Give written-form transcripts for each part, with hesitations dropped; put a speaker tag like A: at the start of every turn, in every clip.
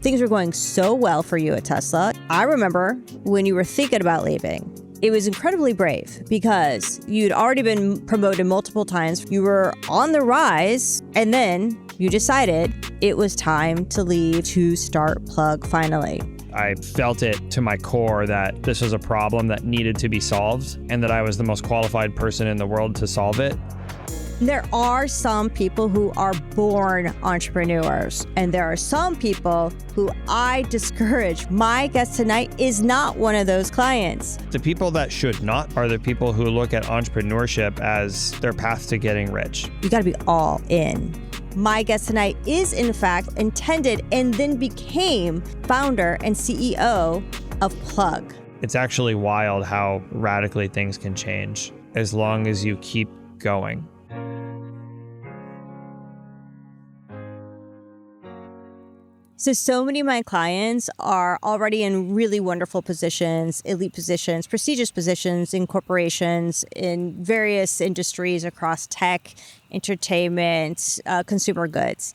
A: Things were going so well for you at Tesla. I remember when you were thinking about leaving. It was incredibly brave because you'd already been promoted multiple times. You were on the rise, and then you decided it was time to leave to start Plug finally.
B: I felt it to my core that this was a problem that needed to be solved and that I was the most qualified person in the world to solve it.
A: There are some people who are born entrepreneurs, and there are some people who I discourage. My guest tonight is not one of those clients.
B: The people that should not are the people who look at entrepreneurship as their path to getting rich.
A: You gotta be all in. My guest tonight is, in fact, intended and then became founder and CEO of Plug.
B: It's actually wild how radically things can change as long as you keep going.
A: So many of my clients are already in really wonderful positions, elite positions, prestigious positions in corporations, in various industries across tech, entertainment, consumer goods.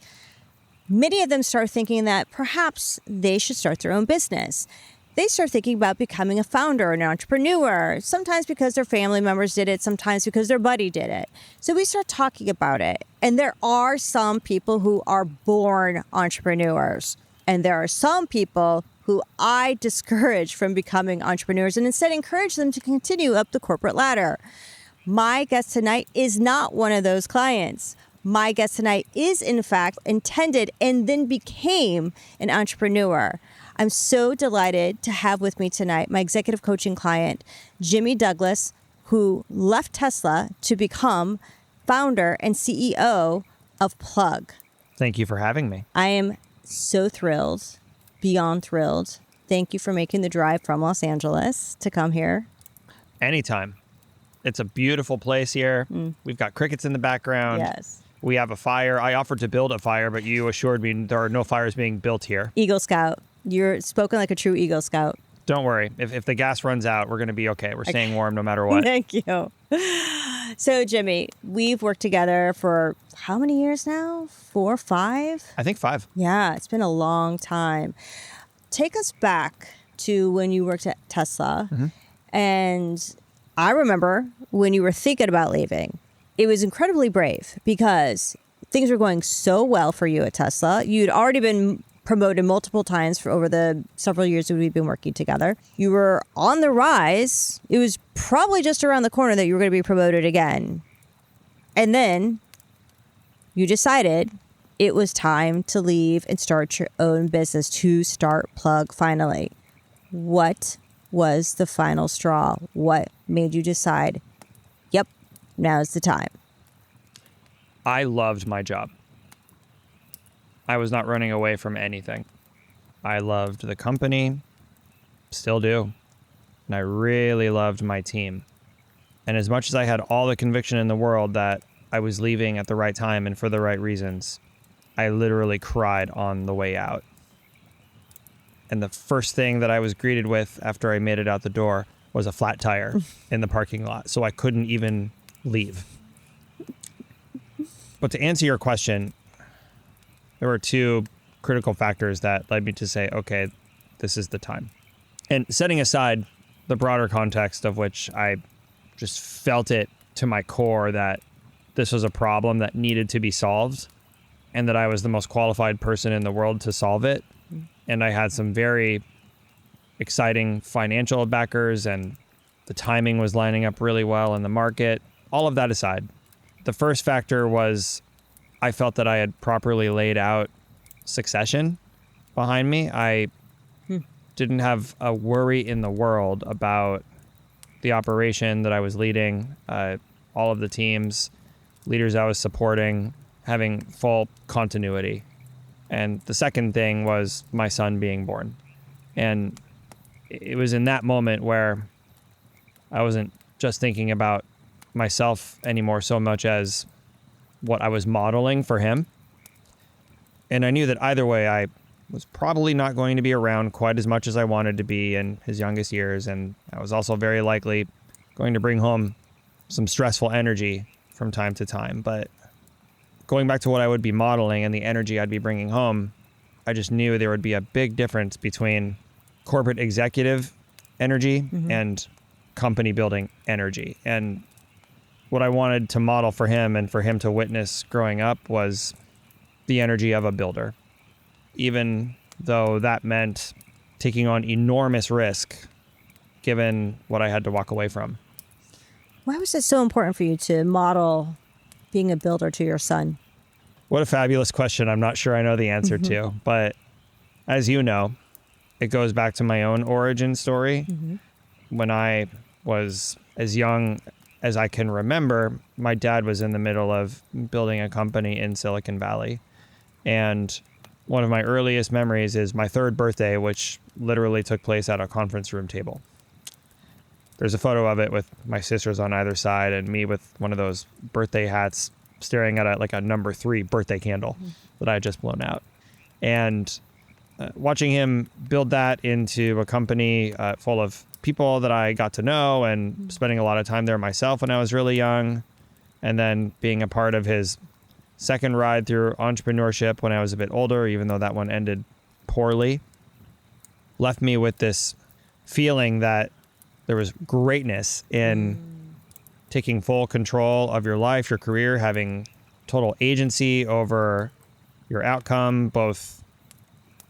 A: Many of them start thinking that perhaps they should start their own business. They start thinking about becoming a founder, an entrepreneur, sometimes because their family members did it, sometimes because their buddy did it. So we start talking about it. And there are some people who are born entrepreneurs. And there are some people who I discourage from becoming entrepreneurs and instead encourage them to continue up the corporate ladder. My guest tonight is not one of those clients. My guest tonight is, in fact, intended and then became an entrepreneur. I'm so delighted to have with me tonight my executive coaching client, Jimmy Douglas, who left Tesla to become founder and CEO of Plug.
B: Thank you for having me.
A: I am so thrilled, beyond thrilled. Thank you for making the drive from Los Angeles to come here.
B: Anytime. It's a beautiful place here. We've got crickets in the background.
A: Yes.
B: We have a fire. I offered to build a fire, but you assured me there are no fires being built here.
A: Eagle Scout. You're spoken like a true Eagle Scout.
B: Don't worry. If the gas runs out, we're going to be okay. We're staying warm no matter what.
A: Thank you. So, Jimmy, we've worked together for how many years now? 4, 5?
B: I think 5.
A: Yeah, it's been a long time. Take us back to when you worked at Tesla. And I remember when you were thinking about leaving. It was incredibly brave because things were going so well for you at Tesla. You'd already been promoted multiple times for over the several years that we've been working together. You were on the rise. It was probably just around the corner that you were going to be promoted again. And then you decided it was time to leave and start your own business, to start Plug finally. What was the final straw? What made you decide, yep, now's the time?
B: I loved my job. I was not running away from anything. I loved the company, still do, and I really loved my team. And as much as I had all the conviction in the world that I was leaving at the right time and for the right reasons, I literally cried on the way out. And the first thing that I was greeted with after I made it out the door was a flat tire in the parking lot, so I couldn't even leave. But to answer your question, there were 2 critical factors that led me to say, okay, this is the time. And setting aside the broader context of which I just felt it to my core that this was a problem that needed to be solved and that I was the most qualified person in the world to solve it. And I had some very exciting financial backers and the timing was lining up really well in the market. All of that aside, the first factor was I felt that I had properly laid out succession behind me. I didn't have a worry in the world about the operation that I was leading, all of the teams, leaders I was supporting, having full continuity. And the second thing was my son being born. And it was in that moment where I wasn't just thinking about myself anymore so much as what I was modeling for him. And I knew that either way, I was probably not going to be around quite as much as I wanted to be in his youngest years. And I was also very likely going to bring home some stressful energy from time to time. But going back to what I would be modeling and the energy I'd be bringing home, I just knew there would be a big difference between corporate executive energy and company building energy. And what I wanted to model for him and for him to witness growing up was the energy of a builder, even though that meant taking on enormous risk given what I had to walk away from.
A: Why was it so important for you to model being a builder to your son?
B: What a fabulous question. I'm not sure I know the answer to, but as you know, it goes back to my own origin story. When I was as young as I can remember, my dad was in the middle of building a company in Silicon Valley. And one of my earliest memories is my third birthday, which literally took place at a conference room table. There's a photo of it with my sisters on either side and me with one of those birthday hats staring at a number 3 birthday candle that I had just blown out. And watching him build that into a company full of people that I got to know and spending a lot of time there myself when I was really young, and then being a part of his second ride through entrepreneurship when I was a bit older, even though that one ended poorly, left me with this feeling that there was greatness in taking full control of your life, your career, having total agency over your outcome, both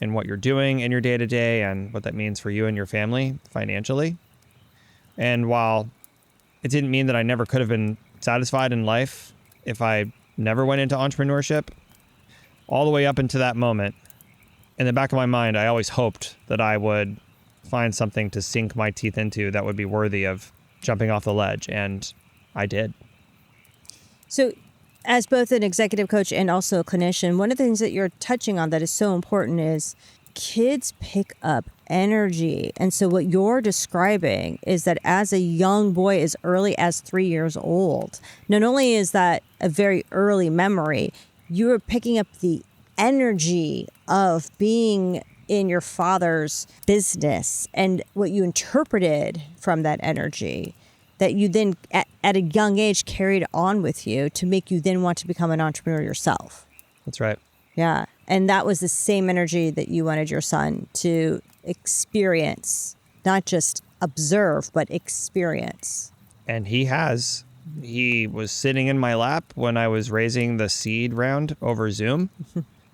B: in what you're doing in your day-to-day and what that means for you and your family financially. And while it didn't mean that I never could have been satisfied in life if I never went into entrepreneurship, all the way up into that moment, in the back of my mind, I always hoped that I would find something to sink my teeth into that would be worthy of jumping off the ledge. And I did.
A: So as both an executive coach and also a clinician, one of the things that you're touching on that is so important is kids pick up energy. And so what you're describing is that as a young boy, as early as 3 years old, not only is that a very early memory, you are picking up the energy of being in your father's business and what you interpreted from that energy that you then at a young age carried on with you to make you then want to become an entrepreneur yourself.
B: That's right.
A: Yeah. And that was the same energy that you wanted your son to experience, not just observe, but experience.
B: And he has. He was sitting in my lap when I was raising the seed round over Zoom.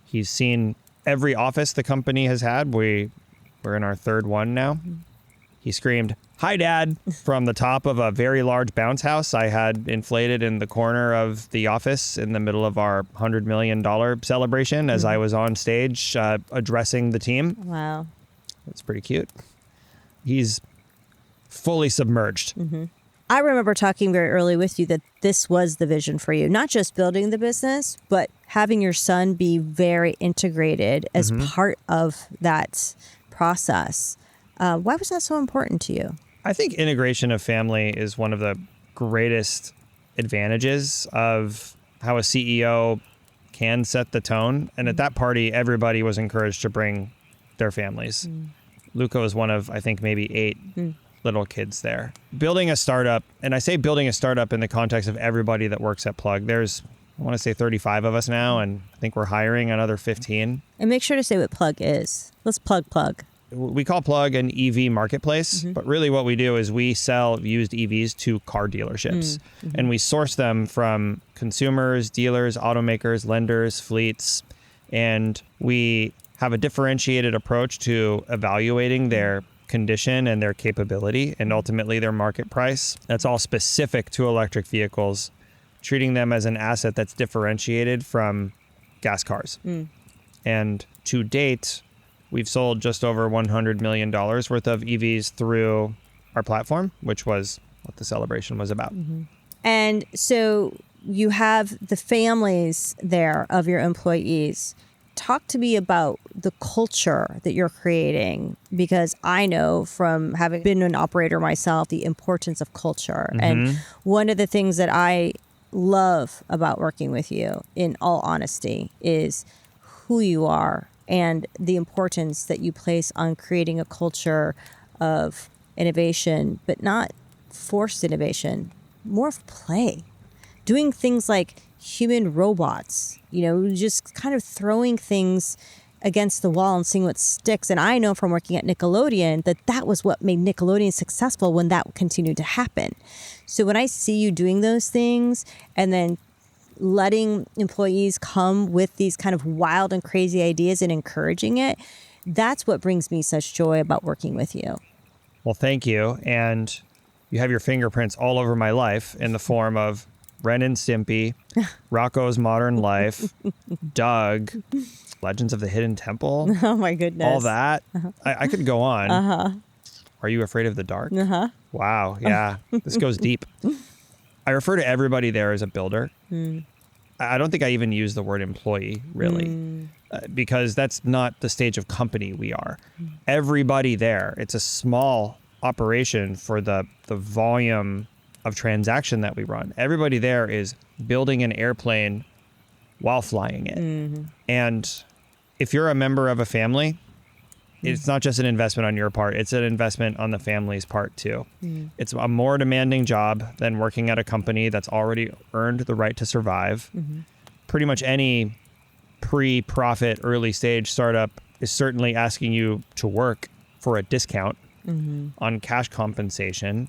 B: He's seen every office the company has had. We're in our third one now. He screamed, "Hi, Dad," from the top of a very large bounce house I had inflated in the corner of the office in the middle of our $100 million celebration as I was on stage addressing the team.
A: Wow.
B: That's pretty cute. He's fully submerged.
A: I remember talking very early with you that this was the vision for you, not just building the business, but having your son be very integrated as part of that process. Why was that so important to you?
B: I think integration of family is one of the greatest advantages of how a CEO can set the tone. And at that party, everybody was encouraged to bring their families. Luca was one of, I think, maybe 8 little kids there. Building a startup, and I say building a startup in the context of everybody that works at Plug. There's, I want to say 35 of us now, and I think we're hiring another 15.
A: And make sure to say what Plug is. Let's plug.
B: We call Plug an EV marketplace, but really what we do is we sell used EVs to car dealerships, and we source them from consumers, dealers, automakers, lenders, fleets, and we have a differentiated approach to evaluating their condition and their capability and ultimately their market price. That's all specific to electric vehicles, treating them as an asset that's differentiated from gas cars. And to date, we've sold just over $100 million worth of EVs through our platform, which was what the celebration was about.
A: And so you have the families there of your employees. Talk to me about the culture that you're creating, because I know from having been an operator myself, the importance of culture. And one of the things that I love about working with you, in all honesty, is who you are and the importance that you place on creating a culture of innovation, but not forced innovation, more of play. Doing things like human robots, just kind of throwing things against the wall and seeing what sticks. And I know from working at Nickelodeon that was what made Nickelodeon successful when that continued to happen. So when I see you doing those things and then letting employees come with these kind of wild and crazy ideas and encouraging it, that's what brings me such joy about working with you.
B: Well, thank you. And you have your fingerprints all over my life in the form of Ren and Stimpy, Rocco's Modern Life, Doug, Legends of the Hidden Temple.
A: Oh my goodness.
B: All that. I could go on. Are you afraid of the dark? Wow. Yeah. This goes deep. I refer to everybody there as a builder. I don't think I even use the word employee, really, because that's not the stage of company we are. Everybody there, it's a small operation for the volume of transaction that we run. Everybody there is building an airplane while flying it. And if you're a member of a family, it's not just an investment on your part, it's an investment on the family's part too. It's a more demanding job than working at a company that's already earned the right to survive. Pretty much any pre-profit early stage startup is certainly asking you to work for a discount on cash compensation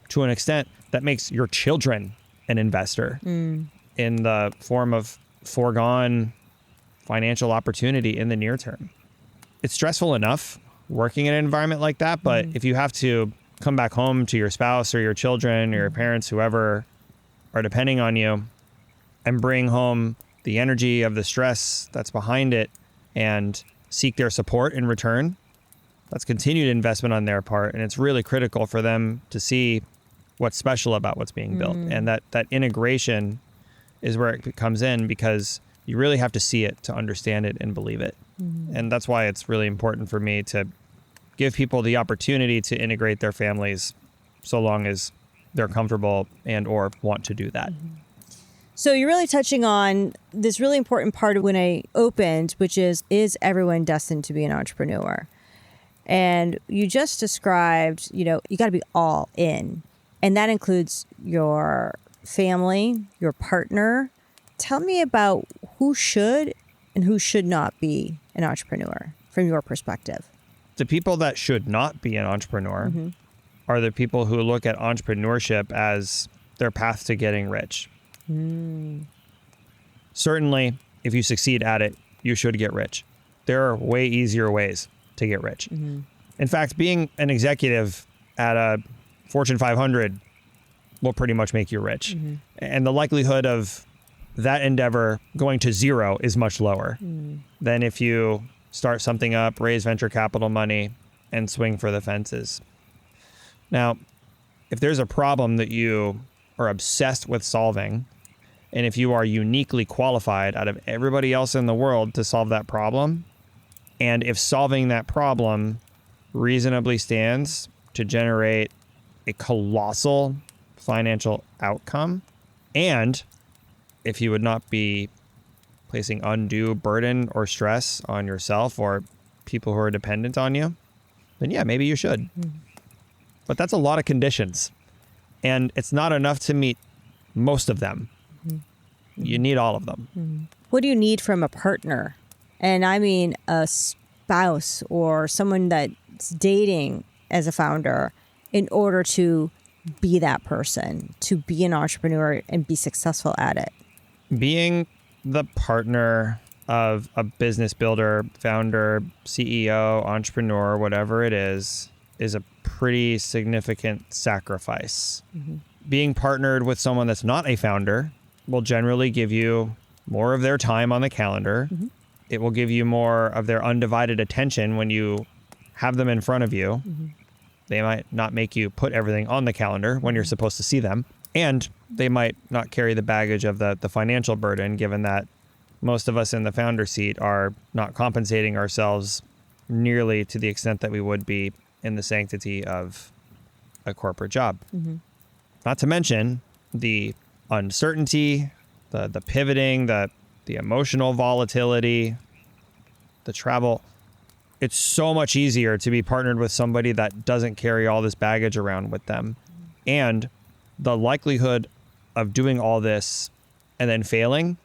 B: to an extent that makes your children an investor in the form of foregone financial opportunity in the near term. It's stressful enough working in an environment like that, but if you have to come back home to your spouse or your children or your parents, whoever are depending on you, and bring home the energy of the stress that's behind it and seek their support in return, that's continued investment on their part. And it's really critical for them to see what's special about what's being built. And that integration is where it comes in, because you really have to see it to understand it and believe it. And that's why it's really important for me to give people the opportunity to integrate their families so long as they're comfortable and or want to do that.
A: So you're really touching on this really important part of when I opened, which is everyone destined to be an entrepreneur? And you just described, you got to be all in. And that includes your family, your partner. Tell me about who should and who should not be an entrepreneur from your perspective.
B: The people that should not be an entrepreneur are the people who look at entrepreneurship as their path to getting rich. Certainly, if you succeed at it, you should get rich. There are way easier ways to get rich. In fact, being an executive at a Fortune 500 will pretty much make you rich. And the likelihood of that endeavor going to zero is much lower than if you start something up, raise venture capital money, and swing for the fences. Now, if there's a problem that you are obsessed with solving, and if you are uniquely qualified out of everybody else in the world to solve that problem, and if solving that problem reasonably stands to generate a colossal financial outcome, and if you would not be placing undue burden or stress on yourself or people who are dependent on you, then yeah, maybe you should. But that's a lot of conditions. And it's not enough to meet most of them. You need all of them.
A: What do you need from a partner? And I mean a spouse or someone that's dating as a founder in order to be that person, to be an entrepreneur and be successful at it.
B: Being the partner of a business builder, founder, CEO, entrepreneur, whatever it is a pretty significant sacrifice. Being partnered with someone that's not a founder will generally give you more of their time on the calendar. It will give you more of their undivided attention when you have them in front of you. They might not make you put everything on the calendar when you're supposed to see them. And they might not carry the baggage of the financial burden, given that most of us in the founder seat are not compensating ourselves nearly to the extent that we would be in the sanctity of a corporate job. Not to mention the uncertainty, the pivoting, the emotional volatility, the travel. It's so much easier to be partnered with somebody that doesn't carry all this baggage around with them. And the likelihood of doing all this and then failing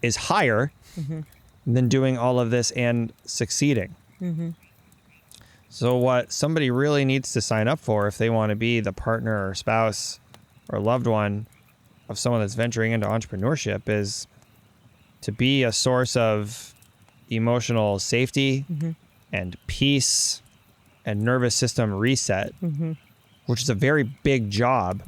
B: is higher and then doing all of this and succeeding. So what somebody really needs to sign up for if they want to be the partner or spouse or loved one of someone that's venturing into entrepreneurship is to be a source of emotional safety and peace and nervous system reset, which is a very big job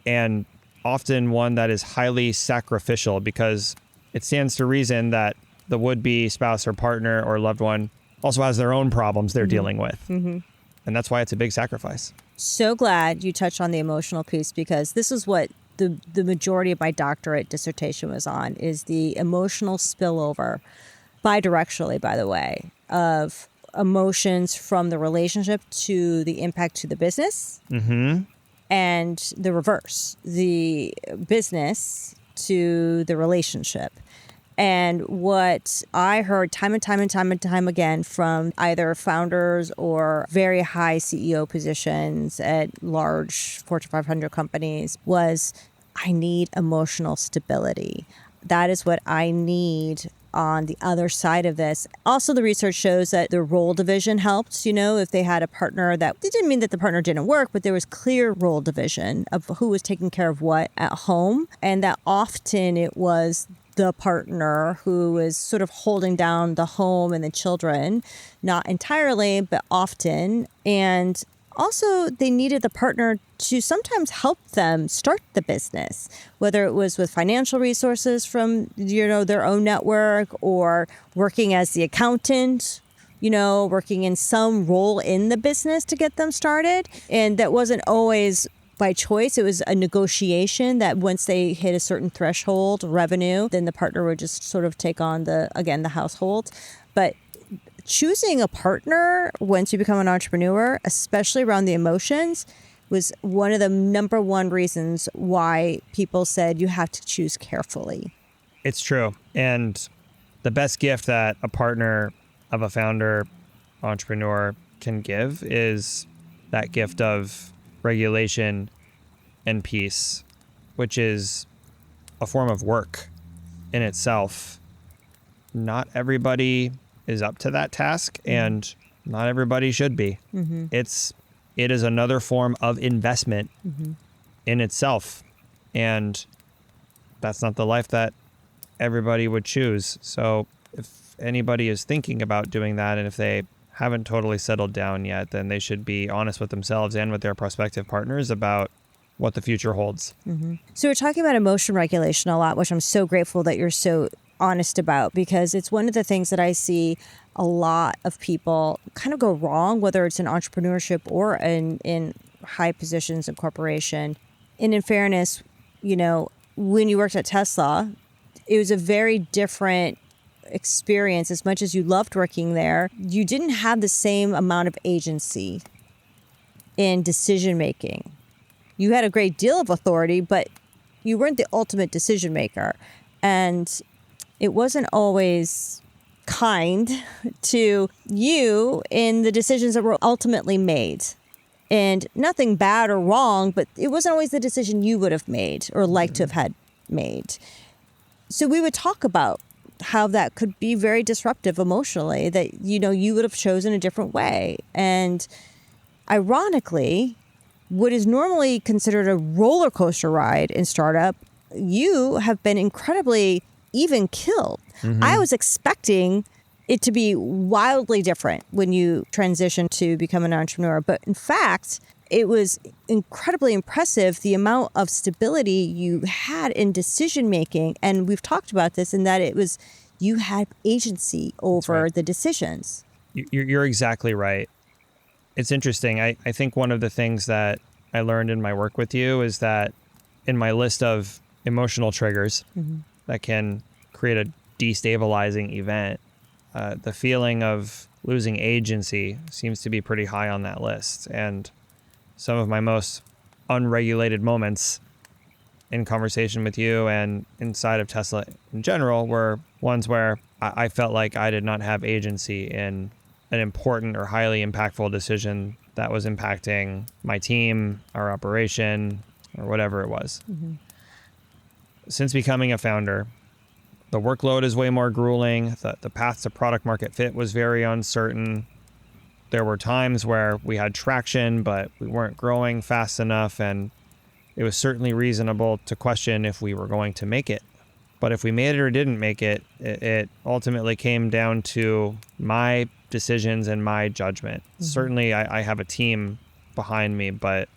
B: and often one that is highly sacrificial, because it stands to reason that the would-be spouse or partner or loved one also has their own problems they're dealing with. And that's why it's a big sacrifice.
A: So glad you touched on the emotional piece, because this is what the majority of my doctorate dissertation was on, is the emotional spillover, bidirectionally, by the way, of emotions from the relationship to the impact to the business, and the reverse, the business to the relationship. And what I heard time and time again from either founders or very high CEO positions at large Fortune 500 companies was, I need emotional stability. That is what I need on the other side of this. Also, the research shows that the role division helped. If they had a partner, that it didn't mean that the partner didn't work, but there was clear role division of who was taking care of what at home. And that often it was the partner who was sort of holding down the home and the children, not entirely, but often. And also, they needed the partner to sometimes help them start the business, whether it was with financial resources from, their own network, or working as the accountant, working in some role in the business to get them started. And that wasn't always by choice. It was a negotiation that once they hit a certain threshold revenue, then the partner would just sort of take on the household. But choosing a partner once you become an entrepreneur, especially around the emotions, was one of the number one reasons why people said you have to choose carefully.
B: It's true. And the best gift that a partner of a founder entrepreneur can give is that gift of regulation and peace, which is a form of work in itself. Not everybody is up to that task, and not everybody should be. It is another form of investment in itself, and that's not the life that everybody would choose. So if anybody is thinking about doing that, and if they haven't totally settled down yet, then they should be honest with themselves and with their prospective partners about what the future holds.
A: So we're talking about emotion regulation a lot, which I'm so grateful that you're so honest about, because it's one of the things that I see a lot of people kind of go wrong, whether it's in entrepreneurship or in high positions in corporation. And in fairness, when you worked at Tesla, it was a very different experience. As much as you loved working there, you didn't have the same amount of agency in decision making. You had a great deal of authority, but you weren't the ultimate decision maker. And it wasn't always kind to you in the decisions that were ultimately made. And nothing bad or wrong, but it wasn't always the decision you would have made or liked to have had made. So we would talk about how that could be very disruptive emotionally, that, you would have chosen a different way. And ironically, what is normally considered a roller coaster ride in startup, you have been incredibly even killed. I was expecting it to be wildly different when you transition to become an entrepreneur. But in fact, it was incredibly impressive, the amount of stability you had in decision making. And we've talked about this in that it was, you had agency over the decisions.
B: You're exactly right. It's interesting. I think one of the things that I learned in my work with you is that in my list of emotional triggers that can create a destabilizing event, the feeling of losing agency seems to be pretty high on that list. And some of my most unregulated moments in conversation with you and inside of Tesla in general were ones where I felt like I did not have agency in an important or highly impactful decision that was impacting my team, our operation, or whatever it was. Since becoming a founder, The workload is way more grueling. The path to product market fit was very uncertain. There were times where we had traction, but we weren't growing fast enough, and it was certainly reasonable to question if we were going to make it. But if we made it or didn't make it, it ultimately came down to my decisions and my judgment. Certainly, I have a team behind me, but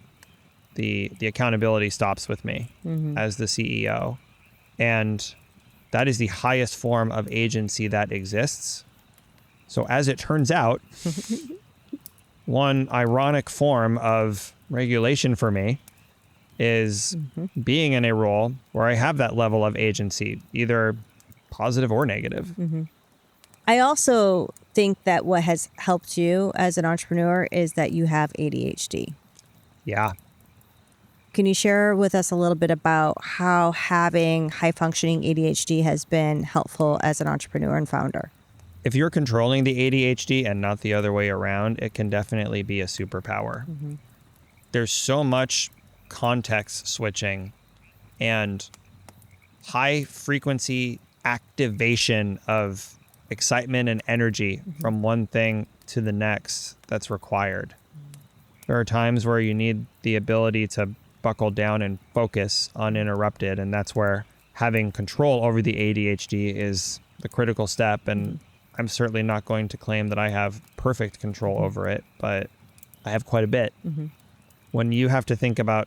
B: the accountability stops with me as the CEO. And that is the highest form of agency that exists. So as it turns out, one ironic form of regulation for me is being in a role where I have that level of agency, either positive or negative.
A: I also think that what has helped you as an entrepreneur is that you have ADHD.
B: Yeah.
A: Can you share with us a little bit about how having high functioning ADHD has been helpful as an entrepreneur and founder?
B: If you're controlling the ADHD and not the other way around, it can definitely be a superpower. There's so much context switching and high frequency activation of excitement and energy from one thing to the next that's required. There are times where you need the ability to buckle down and focus uninterrupted, and that's where having control over the ADHD is the critical step. And I'm certainly not going to claim that I have perfect control over it, but I have quite a bit. When you have to think about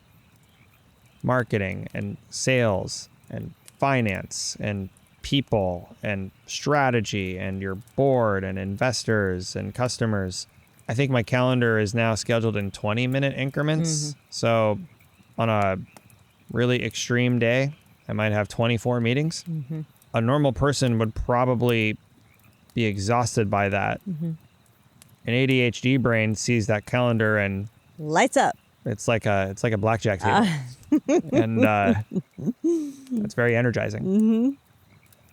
B: marketing and sales and finance and people and strategy and your board and investors and customers, I think my calendar is now scheduled in 20-minute increments. So on a really extreme day, I might have 24 meetings. A normal person would probably be exhausted by that. An ADHD brain sees that calendar and
A: Lights up.
B: it's like a blackjack table. And it's very energizing.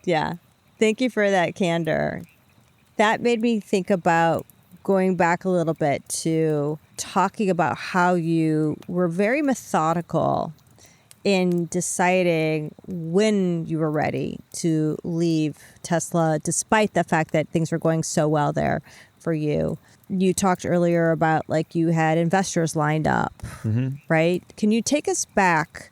A: Yeah. Thank you for that candor. That made me think about going back a little bit to talking about how you were very methodical in deciding when you were ready to leave Tesla, despite the fact that things were going so well there for you. You talked earlier about like you had investors lined up, right? Can you take us back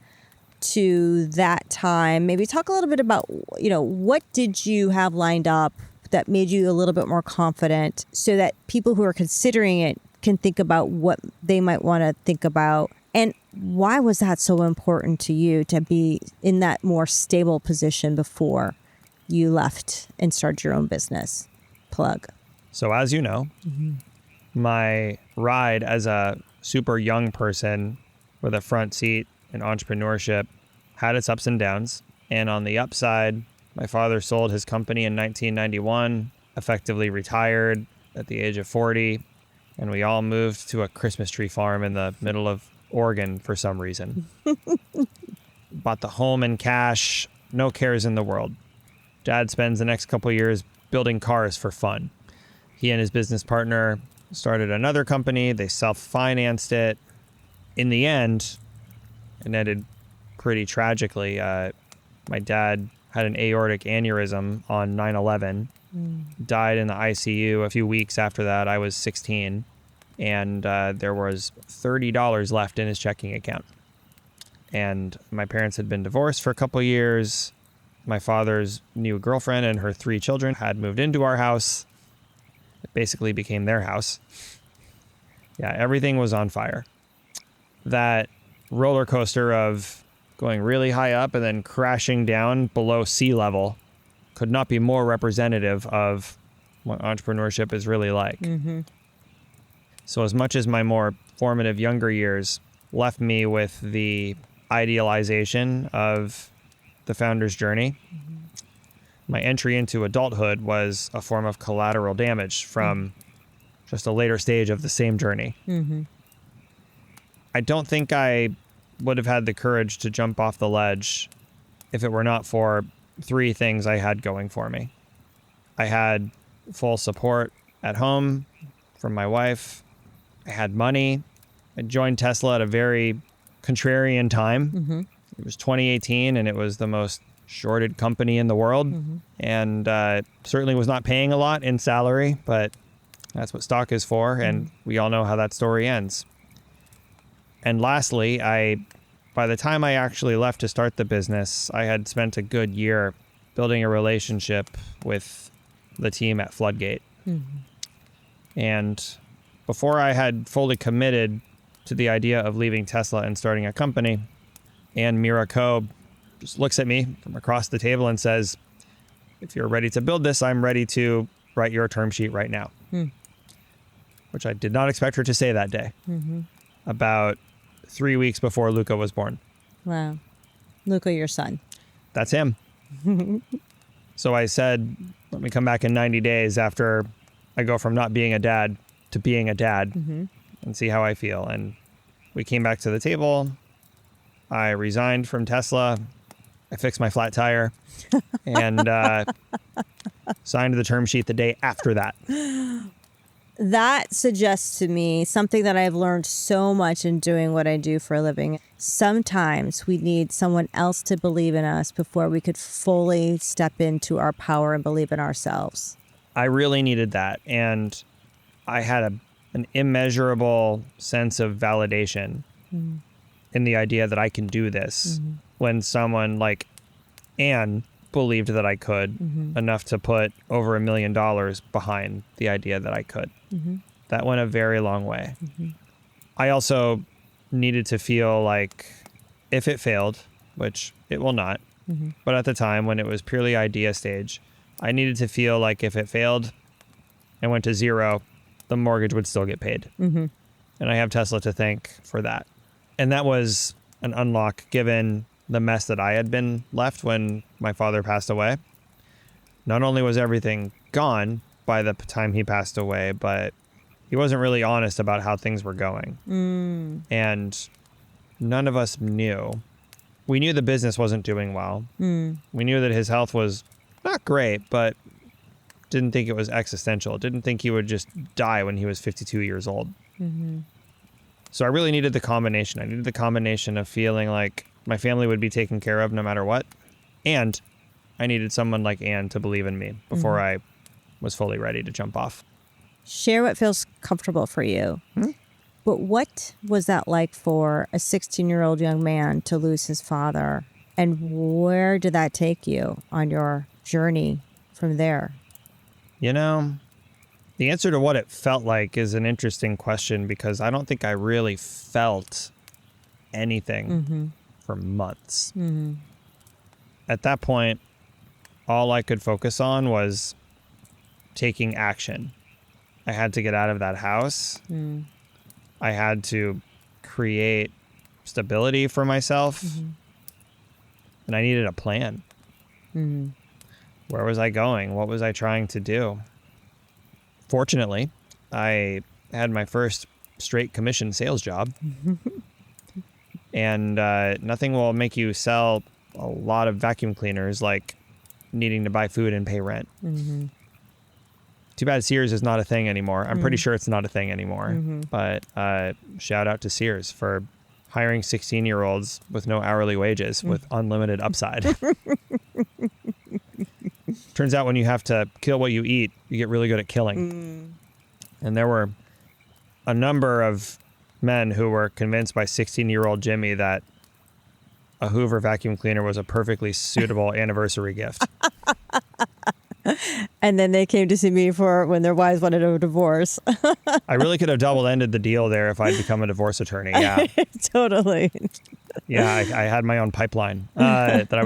A: to that time? Maybe talk a little bit about, what did you have lined up that made you a little bit more confident so that people who are considering it can think about what they might want to think about. And why was that so important to you to be in that more stable position before you left and started your own business? Plug.
B: So as you know, my ride as a super young person with a front seat in entrepreneurship had its ups and downs. And on the upside, my father sold his company in 1991, effectively retired at the age of 40, and we all moved to a Christmas tree farm in the middle of Oregon for some reason. Bought the home in cash, no cares in the world. Dad spends the next couple of years building cars for fun. He and his business partner started another company. They self-financed it. In the end, it ended pretty tragically. My dad had an aortic aneurysm on 9/11, died in the ICU a few weeks after that. I was 16, and there was $30 left in his checking account. And my parents had been divorced for a couple of years. My father's new girlfriend and her 3 children had moved into our house. It basically became their house. Yeah, everything was on fire. That roller coaster of going really high up and then crashing down below sea level could not be more representative of what entrepreneurship is really like. So as much as my more formative younger years left me with the idealization of the founder's journey, my entry into adulthood was a form of collateral damage from just a later stage of the same journey. I don't think I would have had the courage to jump off the ledge if it were not for 3 things I had going for me. I had full support at home from my wife. I had money. I joined Tesla at a very contrarian time. It was 2018, and it was the most shorted company in the world, and certainly was not paying a lot in salary, but that's what stock is for, and we all know how that story ends. And lastly, by the time I actually left to start the business, I had spent a good year building a relationship with the team at Floodgate. And before I had fully committed to the idea of leaving Tesla and starting a company, Ann Mira Kobe just looks at me from across the table and says, if you're ready to build this, I'm ready to write your term sheet right now. Which I did not expect her to say that day. About 3 weeks before Luca was born.
A: Wow. Luca, your son.
B: That's him. So I said, let me come back in 90 days after I go from not being a dad to being a dad and see how I feel. And we came back to the table. I resigned from Tesla. I fixed my flat tire and signed the term sheet the day after that.
A: That suggests to me something that I've learned so much in doing what I do for a living. Sometimes we need someone else to believe in us before we could fully step into our power and believe in ourselves.
B: I really needed that. And I had an immeasurable sense of validation in the idea that I can do this when someone like Anne believed that I could enough to put over $1 million behind the idea that I could. That went a very long way. I also needed to feel like if it failed, which it will not, but at the time when it was purely idea stage, I needed to feel like if it failed and went to zero, the mortgage would still get paid. And I have Tesla to thank for that. And that was an unlock given the mess that I had been left when my father passed away. Not only was everything gone by the time he passed away, but he wasn't really honest about how things were going. And none of us knew. We knew the business wasn't doing well. We knew that his health was not great, but didn't think it was existential. Didn't think he would just die when he was 52 years old. So I really needed the combination. I needed the combination of feeling like my family would be taken care of no matter what. And I needed someone like Anne to believe in me before I was fully ready to jump off.
A: Share what feels comfortable for you. But what was that like for a 16-year-old young man to lose his father? And where did that take you on your journey from there?
B: You know, the answer to what it felt like is an interesting question because I don't think I really felt anything for months. At that point, all I could focus on was taking action. I had to get out of that house. I had to create stability for myself. And I needed a plan. Where was I going? What was I trying to do? Fortunately, I had my first straight commission sales job. And nothing will make you sell a lot of vacuum cleaners like needing to buy food and pay rent. Too bad Sears is not a thing anymore. I'm pretty sure it's not a thing anymore. But shout out to Sears for hiring 16-year-olds with no hourly wages with unlimited upside. Turns out when you have to kill what you eat, you get really good at killing. And there were a number of men who were convinced by 16-year-old Jimmy that a Hoover vacuum cleaner was a perfectly suitable anniversary gift.
A: And then they came to see me for when their wives wanted a divorce.
B: I really could have double-ended the deal there if I'd become a divorce attorney. Yeah,
A: Totally.
B: yeah. I had my own pipeline that I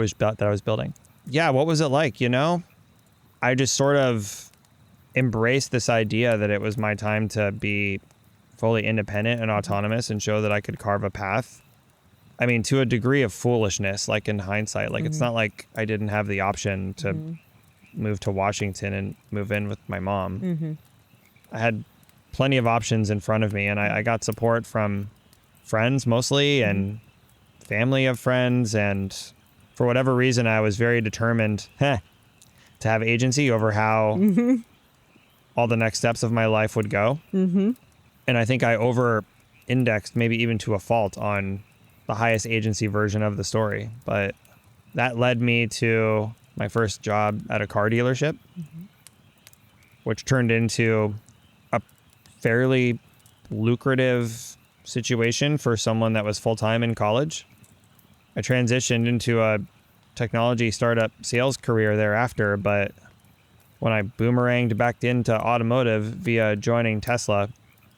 B: was building. Yeah, what was it like? You know, I just sort of embraced this idea that it was my time to be fully independent and autonomous and show that I could carve a path. I mean, to a degree of foolishness, like in hindsight, like it's not like I didn't have the option to move to Washington and move in with my mom. I had plenty of options in front of me, and I got support from friends mostly and family of friends. And for whatever reason, I was very determined to have agency over how all the next steps of my life would go. And I think I over-indexed, maybe even to a fault, on the highest agency version of the story. But that led me to my first job at a car dealership, which turned into a fairly lucrative situation for someone that was full-time in college. I transitioned into a technology startup sales career thereafter, but when I boomeranged back into automotive via joining Tesla,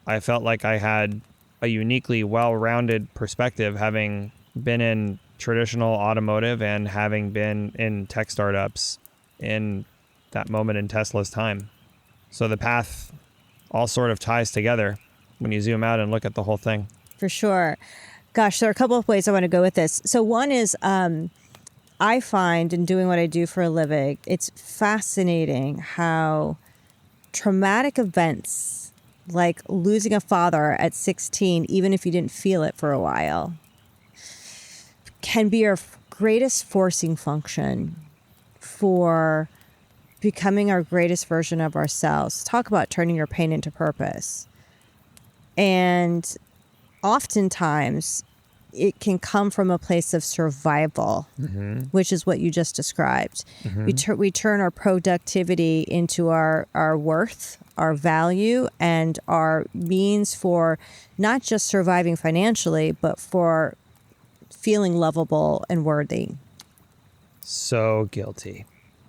B: I felt like I had a uniquely well-rounded perspective, having been in traditional automotive and having been in tech startups in that moment in Tesla's time. So the path all sort of ties together when you zoom out and look at the whole thing.
A: For sure. Gosh, there are a couple of ways I want to go with this. So one is I find in doing what I do for a living, it's fascinating how traumatic events like losing a father at 16, even if you didn't feel it for a while, can be our greatest forcing function for becoming our greatest version of ourselves. Talk about turning your pain into purpose. And oftentimes it can come from a place of survival, which is what you just described. We turn our productivity into our worth, our value, and our means for not just surviving financially, but for feeling lovable and worthy.
B: So guilty.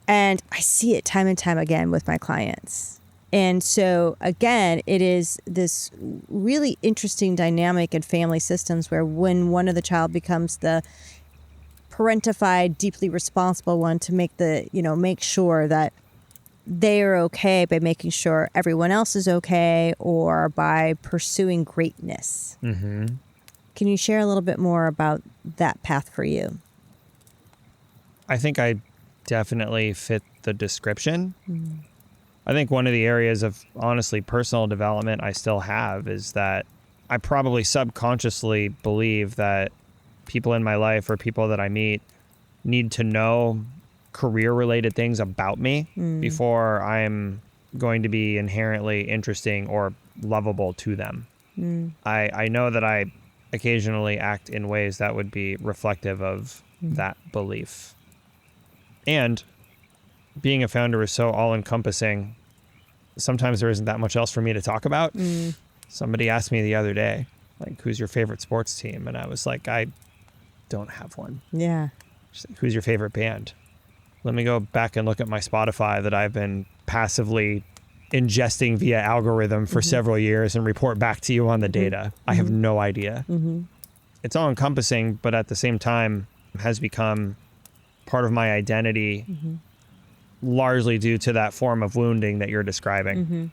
A: And I see it time and time again with my clients. And so, again, it is this really interesting dynamic in family systems where when one of the child becomes the parentified, deeply responsible one to make sure that they are okay by making sure everyone else is okay or by pursuing greatness. Can you share a little bit more about that path for you?
B: I think I definitely fit the description. I think one of the areas of, honestly, personal development I still have is that I probably subconsciously believe that people in my life or people that I meet need to know career-related things about me before I'm going to be inherently interesting or lovable to them. I know that I occasionally act in ways that would be reflective of that belief. And being a founder is so all-encompassing. Sometimes there isn't that much else for me to talk about. Somebody asked me the other day, like, who's your favorite sports team? And I was like, I don't have one.
A: Yeah.
B: She's like, who's your favorite band? Let me go back and look at my Spotify that I've been passively ingesting via algorithm for several years and report back to you on the data. I have no idea. It's all encompassing, but at the same time has become part of my identity, largely due to that form of wounding that you're describing.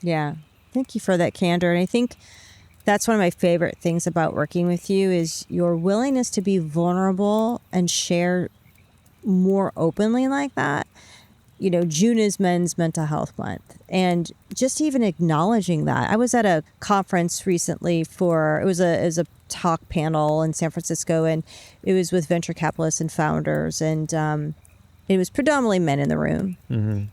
A: Yeah. Thank you for that candor. And I think that's one of my favorite things about working with you is your willingness to be vulnerable and share more openly like that. You know, June is Men's Mental Health Month. And just even acknowledging that. I was at a conference recently it was a talk panel in San Francisco, and it was with venture capitalists and founders. And it was predominantly men in the room.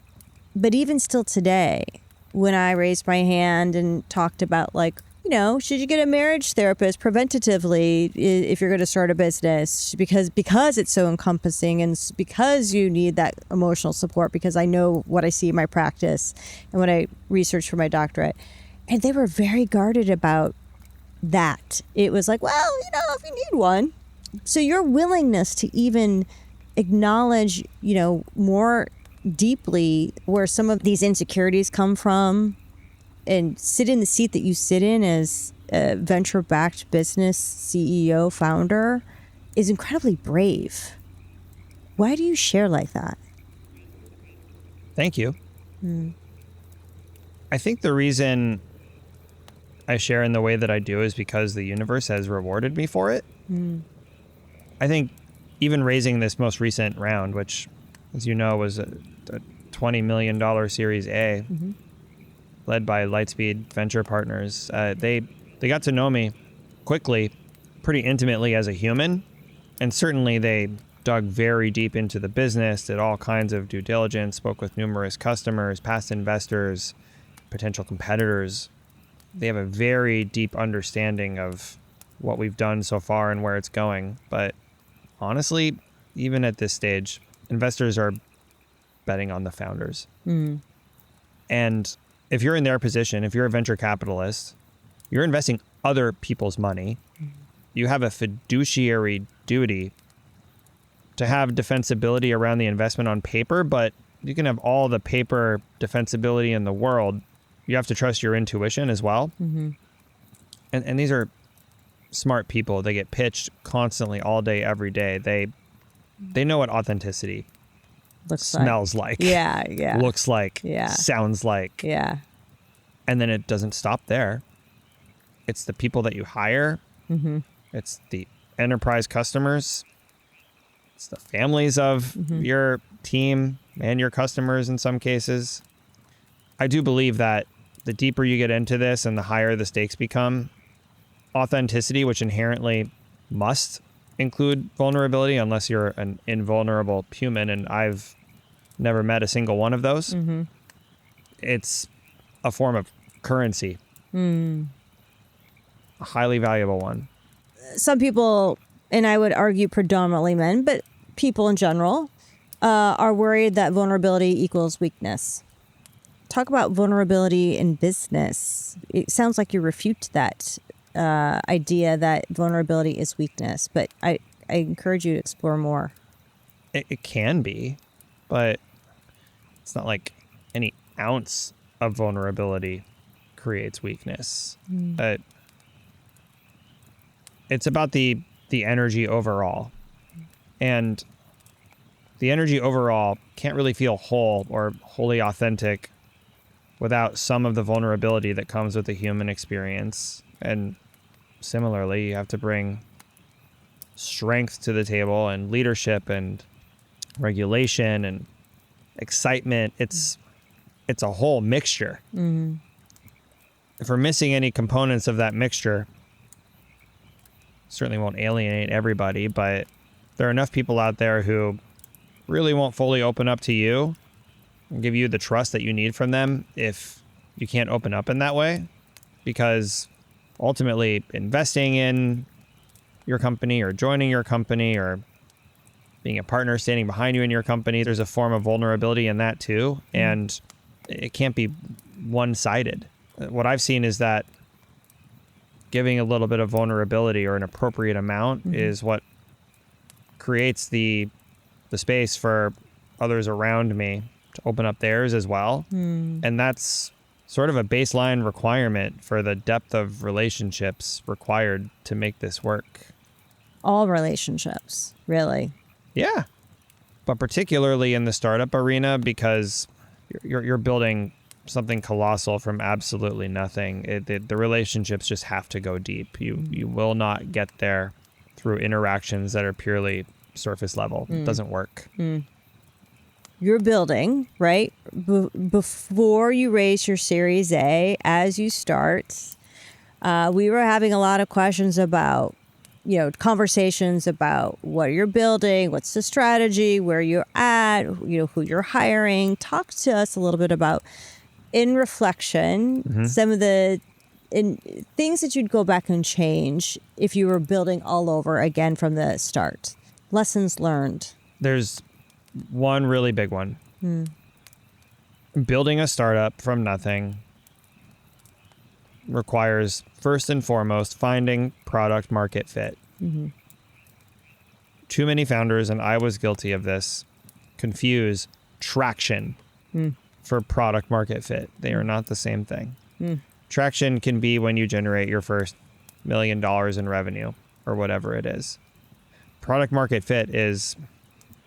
A: But even still today, when I raised my hand and talked about, like, you know, should you get a marriage therapist preventatively if you're going to start a business? Because it's so encompassing and because you need that emotional support, because I know what I see in my practice and what I researched for my doctorate. And they were very guarded about that. It was like, well, you know, if you need one. So your willingness to even acknowledge, you know, more deeply where some of these insecurities come from and sit in the seat that you sit in as a venture-backed business CEO, founder, is incredibly brave. Why do you share like that?
B: Thank you. I think the reason I share in the way that I do is because the universe has rewarded me for it. I think even raising this most recent round, which, as you know, was a $20 million Series A, led by Lightspeed Venture Partners, they got to know me quickly, pretty intimately as a human, and certainly they dug very deep into the business, did all kinds of due diligence, spoke with numerous customers, past investors, potential competitors. They have a very deep understanding of what we've done so far and where it's going. But honestly, even at this stage, investors are betting on the founders. And if you're in their position, if you're a venture capitalist, you're investing other people's money. You have a fiduciary duty to have defensibility around the investment on paper, but you can have all the paper defensibility in the world. You have to trust your intuition as well. And these are smart people. They get pitched constantly all day, every day. They know what authenticity smells like.
A: Yeah.
B: Looks like.
A: Yeah.
B: Sounds like.
A: Yeah.
B: And then it doesn't stop there. It's the people that you hire. It's the enterprise customers. It's the families of your team and your customers in some cases. I do believe that the deeper you get into this and the higher the stakes become, authenticity, which inherently must include vulnerability unless you're an invulnerable human, and I've never met a single one of those. It's a form of currency. A highly valuable one.
A: Some people, and I would argue predominantly men, but people in general, are worried that vulnerability equals weakness. Talk about vulnerability in business. It sounds like you refute that idea that vulnerability is weakness, but I encourage you to explore more.
B: It can be, but it's not like any ounce of vulnerability creates weakness. It's about the energy overall. And the energy overall can't really feel whole or wholly authentic without some of the vulnerability that comes with the human experience. And similarly, you have to bring strength to the table and leadership and regulation and excitement. It's a whole mixture. If we're missing any components of that mixture, certainly won't alienate everybody, but there are enough people out there who really won't fully open up to you and give you the trust that you need from them if you can't open up in that way. Because ultimately, investing in your company or joining your company or being a partner standing behind you in your company, there's a form of vulnerability in that too. And it can't be one-sided. What I've seen is that giving a little bit of vulnerability or an appropriate amount is what creates the space for others around me to open up theirs as well. And that's sort of a baseline requirement for the depth of relationships required to make this work.
A: All relationships, really.
B: Yeah. But particularly in the startup arena, because you're building something colossal from absolutely nothing. The relationships just have to go deep. You will not get there through interactions that are purely surface level. It doesn't work.
A: You're building, right? Before you raise your Series A, as you start, we were having a lot of questions about, conversations about what you're building, what's the strategy, where you're at, who you're hiring. Talk to us a little bit about, in reflection, some of the things that you'd go back and change if you were building all over again from the start. Lessons learned.
B: There's one really big one. Building a startup from nothing requires, first and foremost, finding product market fit. Too many founders, and I was guilty of this, confuse traction for product market fit. They are not the same thing. Traction can be when you generate your first $1 million in revenue or whatever it is. Product market fit is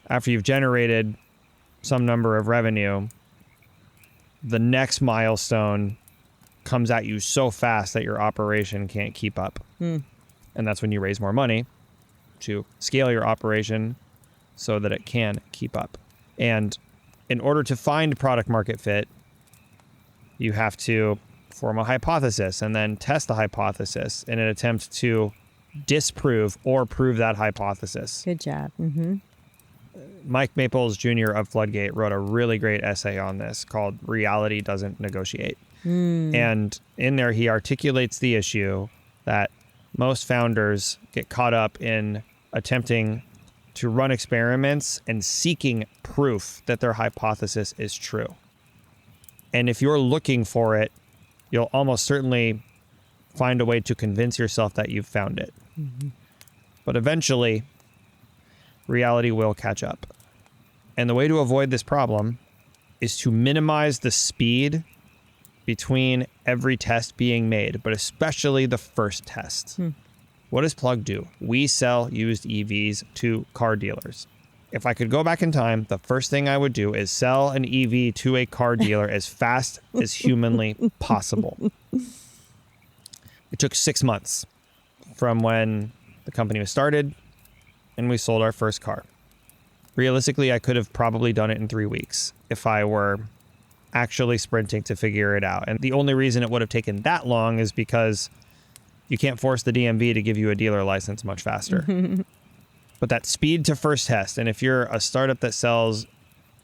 B: after you've generated some number of revenue, the next milestone comes at you so fast that your operation can't keep up. And that's when you raise more money to scale your operation so that it can keep up. And in order to find product market fit, you have to form a hypothesis and then test the hypothesis in an attempt to disprove or prove that hypothesis.
A: Good job.
B: Mike Maples Jr. of Floodgate wrote a really great essay on this called Reality Doesn't Negotiate. And in there, he articulates the issue that most founders get caught up in attempting to run experiments and seeking proof that their hypothesis is true. And if you're looking for it, you'll almost certainly find a way to convince yourself that you've found it. Mm-hmm. But eventually, reality will catch up. And the way to avoid this problem is to minimize the speed between every test being made, but especially the first test. What does Plug do? We sell used EVs to car dealers. If I could go back in time, the first thing I would do is sell an EV to a car dealer as fast as humanly possible. It took 6 months from when the company was started and we sold our first car. Realistically, I could have probably done it in 3 weeks if I were actually sprinting to figure it out. And the only reason it would have taken that long is because you can't force the DMV to give you a dealer license much faster. But that speed to first test, and if you're a startup that sells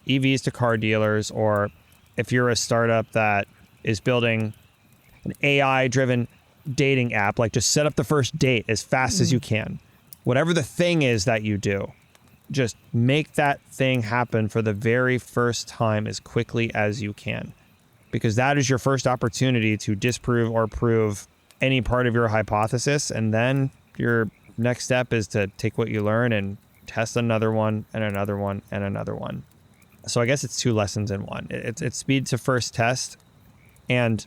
B: EVs to car dealers, or if you're a startup that is building an AI-driven dating app, like just set up the first date as fast as you can. Whatever the thing is that you do, just make that thing happen for the very first time as quickly as you can. Because that is your first opportunity to disprove or prove any part of your hypothesis. And then your next step is to take what you learn and test another one and another one and another one. So I guess it's 2 lessons in one. It's speed to first test, and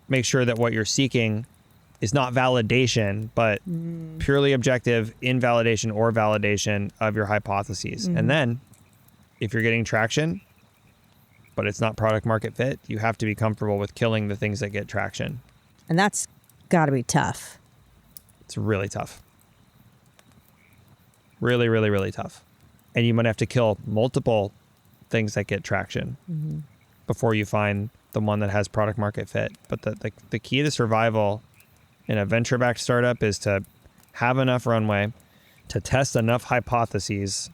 B: make sure that what you're seeking is not validation, but purely objective invalidation or validation of your hypotheses. And then if you're getting traction, but it's not product market fit, you have to be comfortable with killing the things that get traction.
A: And that's got to be tough.
B: It's really tough. Really, really, really tough. And you might have to kill multiple things that get traction before you find the one that has product market fit. But the key to survival in a venture-backed startup is to have enough runway to test enough hypotheses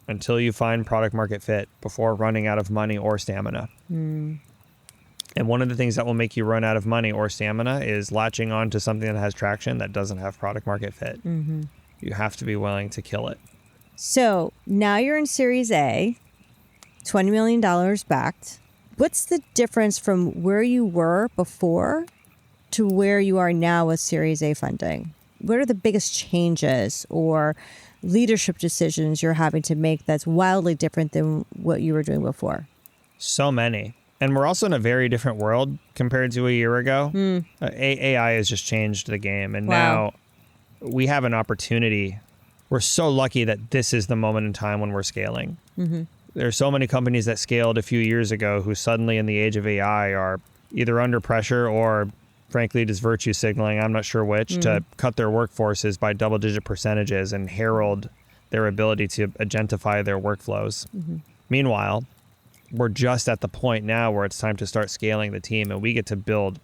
B: until you find product market fit before running out of money or stamina. And one of the things that will make you run out of money or stamina is latching on to something that has traction that doesn't have product market fit. You have to be willing to kill it.
A: So now you're in Series A, $20 million backed. What's the difference from where you were before to where you are now with Series A funding? What are the biggest changes or leadership decisions you're having to make that's wildly different than what you were doing before?
B: So many. And we're also in a very different world compared to a year ago. AI has just changed the game. And now we have an opportunity. We're so lucky that this is the moment in time when we're scaling. There are so many companies that scaled a few years ago who suddenly in the age of AI are either under pressure or frankly just virtue signaling, I'm not sure which, to cut their workforces by double-digit percentages and herald their ability to agentify their workflows. Meanwhile, we're just at the point now where it's time to start scaling the team, and we get to build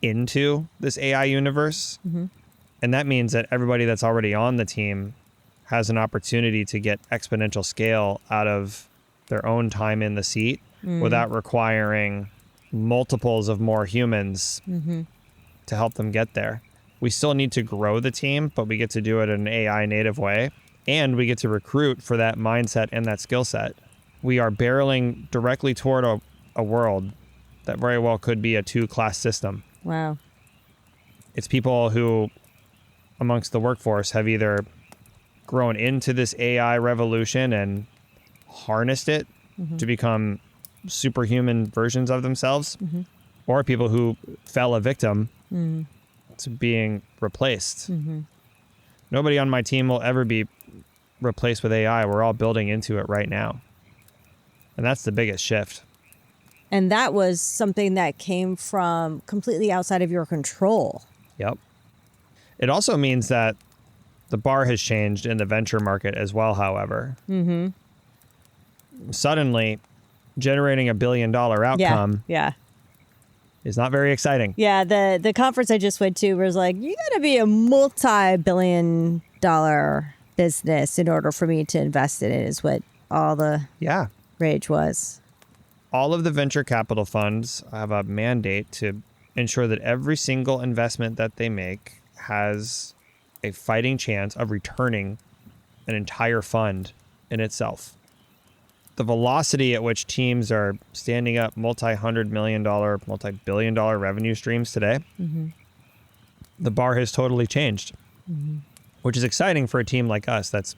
B: into this AI universe. And that means that everybody that's already on the team has an opportunity to get exponential scale out of their own time in the seat without requiring multiples of more humans to help them get there. We still need to grow the team, but we get to do it in an AI native way, and we get to recruit for that mindset and that skill set. We are barreling directly toward a world that very well could be a 2-class system.
A: Wow.
B: It's people who, amongst the workforce, have either grown into this AI revolution and harnessed it to become superhuman versions of themselves, or people who fell a victim to being replaced. Nobody on my team will ever be replaced with AI. We're all building into it right now. And that's the biggest shift.
A: And that was something that came from completely outside of your control.
B: Yep. It also means that the bar has changed in the venture market as well, however. Suddenly, generating $1 billion outcome is not very exciting.
A: Yeah, the conference I just went to was like, you got to be a multi-billion-dollar business in order for me to invest in it, is what all the rage was.
B: All of the venture capital funds have a mandate to ensure that every single investment that they make has a fighting chance of returning an entire fund in itself. The velocity at which teams are standing up multi-$100 million, multi-billion dollar revenue streams today, the bar has totally changed, which is exciting for a team like us that's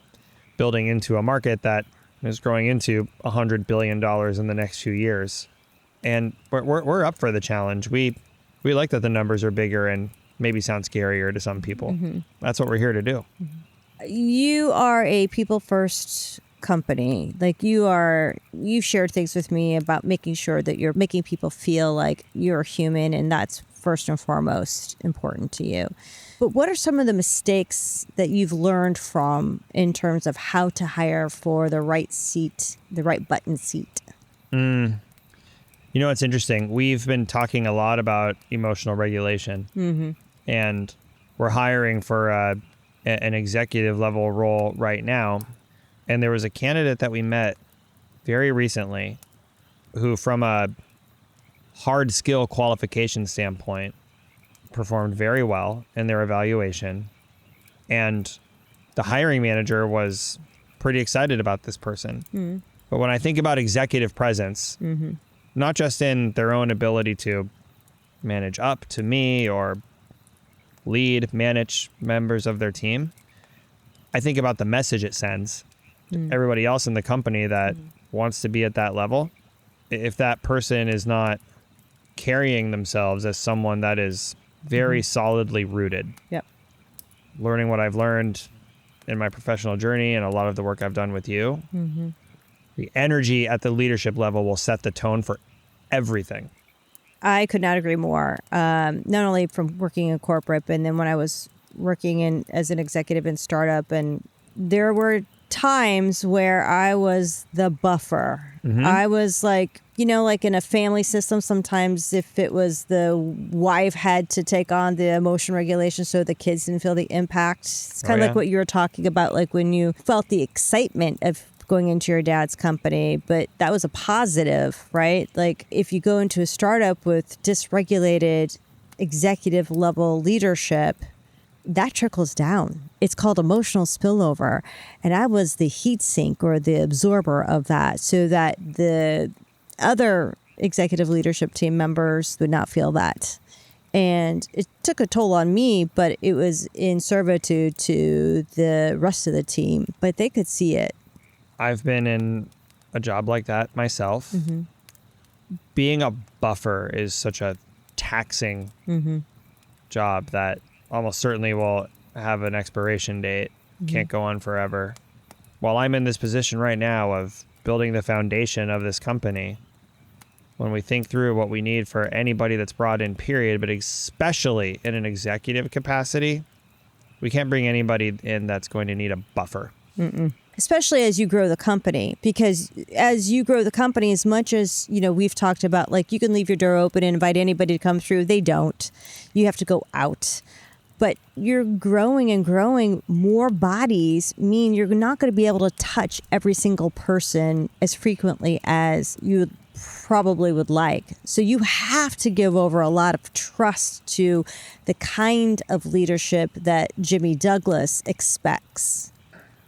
B: building into a market that is growing into $100 billion in the next few years. And we're up for the challenge. We like that the numbers are bigger and maybe sound scarier to some people. That's what we're here to do.
A: You are a people first company. Like you shared things with me about making sure that you're making people feel like you're human, and that's first and foremost important to you. But what are some of the mistakes that you've learned from in terms of how to hire for the right seat, the right button seat?
B: You know, it's interesting. We've been talking a lot about emotional regulation, and we're hiring for an executive level role right now. And there was a candidate that we met very recently who, from a hard skill qualification standpoint, performed very well in their evaluation. And the hiring manager was pretty excited about this person. But when I think about executive presence, not just in their own ability to manage up to me or manage members of their team, I think about the message it sends to everybody else in the company that wants to be at that level. If that person is not carrying themselves as someone that is very solidly rooted, learning what I've learned in my professional journey and a lot of the work I've done with you, the energy at the leadership level will set the tone for everything.
A: I could not agree more. Not only from working in corporate, but then when I was working as an executive in startup, and there were times where I was the buffer. I was like, like in a family system, sometimes if it was the wife had to take on the emotion regulation so the kids didn't feel the impact. It's kind of like what you were talking about, like when you felt the excitement of going into your dad's company, but that was a positive, right? Like if you go into a startup with dysregulated executive level leadership, that trickles down. It's called emotional spillover. And I was the heat sink or the absorber of that so that the other executive leadership team members would not feel that. And it took a toll on me, but it was in servitude to the rest of the team. But they could see it.
B: I've been in a job like that myself. Being a buffer is such a taxing job that almost certainly will have an expiration date, can't go on forever. While I'm in this position right now of building the foundation of this company, when we think through what we need for anybody that's brought in, period, but especially in an executive capacity, we can't bring anybody in that's going to need a buffer.
A: Especially as you grow the company, because as you grow the company, as much as, we've talked about, like you can leave your door open and invite anybody to come through. They don't. You have to go out. But you're growing and growing. More bodies mean you're not going to be able to touch every single person as frequently as you probably would like. So you have to give over a lot of trust to the kind of leadership that Jimmy Douglas expects.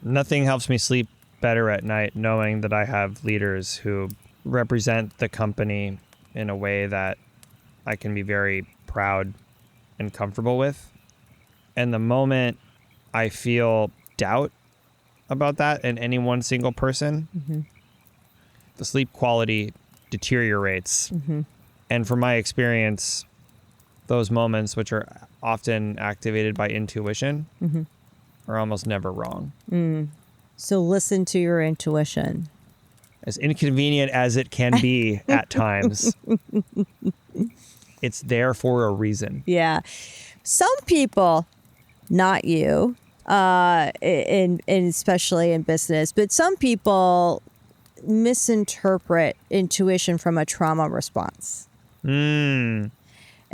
B: Nothing helps me sleep better at night knowing that I have leaders who represent the company in a way that I can be very proud and comfortable with. And the moment I feel doubt about that in any one single person, the sleep quality deteriorates. And from my experience, those moments, which are often activated by intuition, are almost never wrong.
A: So listen to your intuition.
B: As inconvenient as it can be at times, it's there for a reason.
A: Yeah. Some people, not you, and especially in business, but some people misinterpret intuition from a trauma response. And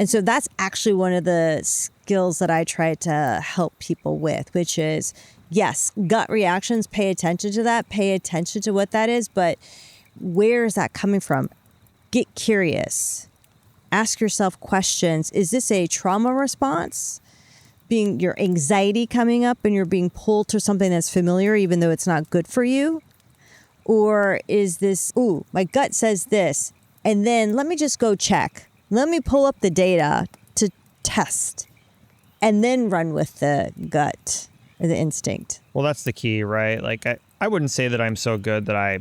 A: so that's actually one of the skills that I try to help people with, which is, yes, gut reactions, pay attention to that, pay attention to what that is, but where is that coming from? Get curious. Ask yourself questions. Is this a trauma response your anxiety coming up and you're being pulled to something that's familiar, even though it's not good for you? Or is this, ooh, my gut says this, and then let me just go check. Let me pull up the data to test and then run with the gut or the instinct.
B: Well, that's the key, right? Like, I wouldn't say that I'm so good that I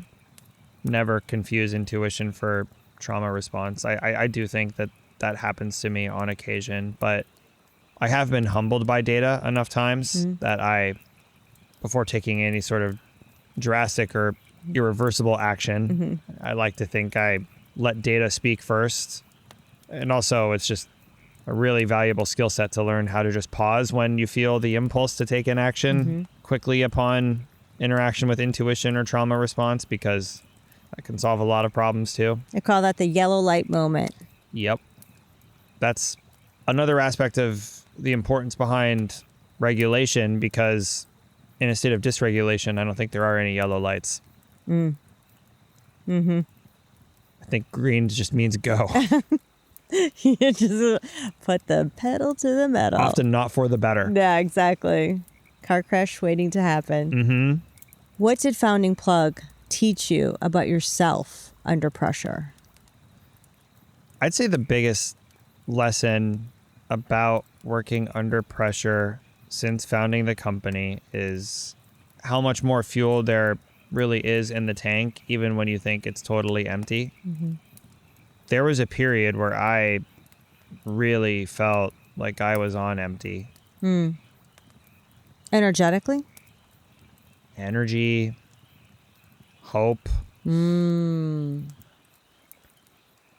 B: never confuse intuition for trauma response. I do think that happens to me on occasion, but I have been humbled by data enough times that before taking any sort of drastic or irreversible action, I like to think I let data speak first. And also, it's just a really valuable skill set to learn how to just pause when you feel the impulse to take an action quickly upon interaction with intuition or trauma response, because that can solve a lot of problems too.
A: I call that the yellow light moment.
B: Yep. That's another aspect of the importance behind regulation, because in a state of dysregulation, I don't think there are any yellow lights. I think green just means go.
A: You just put the pedal to the metal.
B: Often not for the better.
A: Yeah, exactly. Car crash waiting to happen. What did Founding Plug teach you about yourself under pressure?
B: I'd say the biggest lesson about working under pressure since founding the company is how much more fuel there really is in the tank, even when you think it's totally empty. There was a period where I really felt like I was on empty.
A: Energetically?
B: Energy, hope, really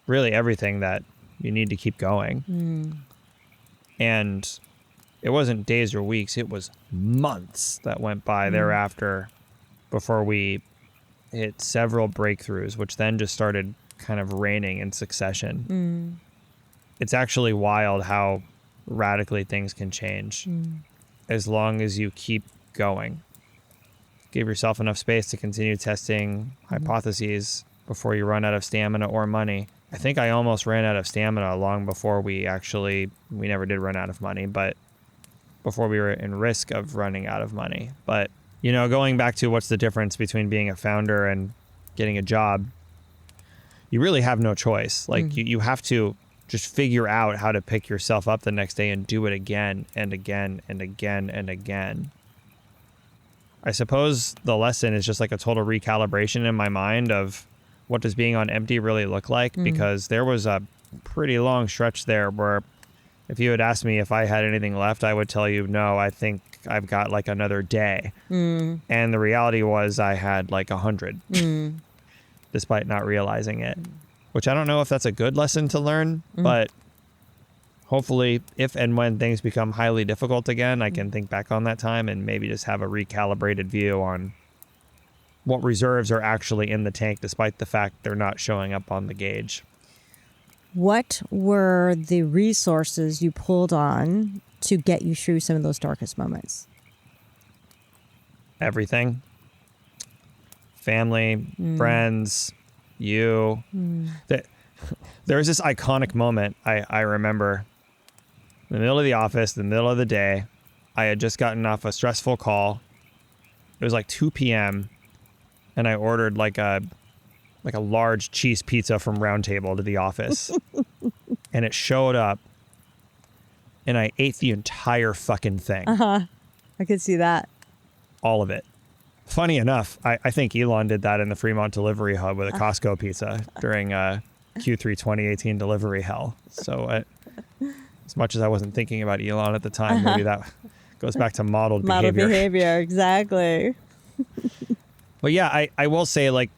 B: everything that you need to keep going. And it wasn't days or weeks, it was months that went by thereafter before we hit several breakthroughs, which then just started kind of raining in succession. It's actually wild how radically things can change as long as you keep going. Give yourself enough space to continue testing hypotheses before you run out of stamina or money. I think I almost ran out of stamina long before we never did run out of money, but before we were in risk of running out of money. But, you know, going back to what's the difference between being a founder and getting a job, you really have no choice. Like you have to just figure out how to pick yourself up the next day and do it again and again and again and again. I suppose the lesson is just like a total recalibration in my mind of what does being on empty really look like, because there was a pretty long stretch there where if you had asked me if I had anything left, I would tell you, no, I think I've got like another day. And the reality was I had like 100, despite not realizing it, which I don't know if that's a good lesson to learn, but hopefully if and when things become highly difficult again, I can think back on that time and maybe just have a recalibrated view on what reserves are actually in the tank, despite the fact they're not showing up on the gauge.
A: What were the resources you pulled on to get you through some of those darkest moments?
B: Everything. Family, friends, you. There was this iconic moment I remember. In the middle of the office, in the middle of the day, I had just gotten off a stressful call. It was like 2 p.m. and I ordered like a large cheese pizza from Round Table to the office. And it showed up and I ate the entire fucking thing.
A: I could see that.
B: All of it. Funny enough, I think Elon did that in the Fremont Delivery Hub with a Costco pizza during Q3 2018 delivery hell. So as much as I wasn't thinking about Elon at the time, maybe that goes back to modeled behavior.
A: Exactly.
B: But yeah, I will say, like,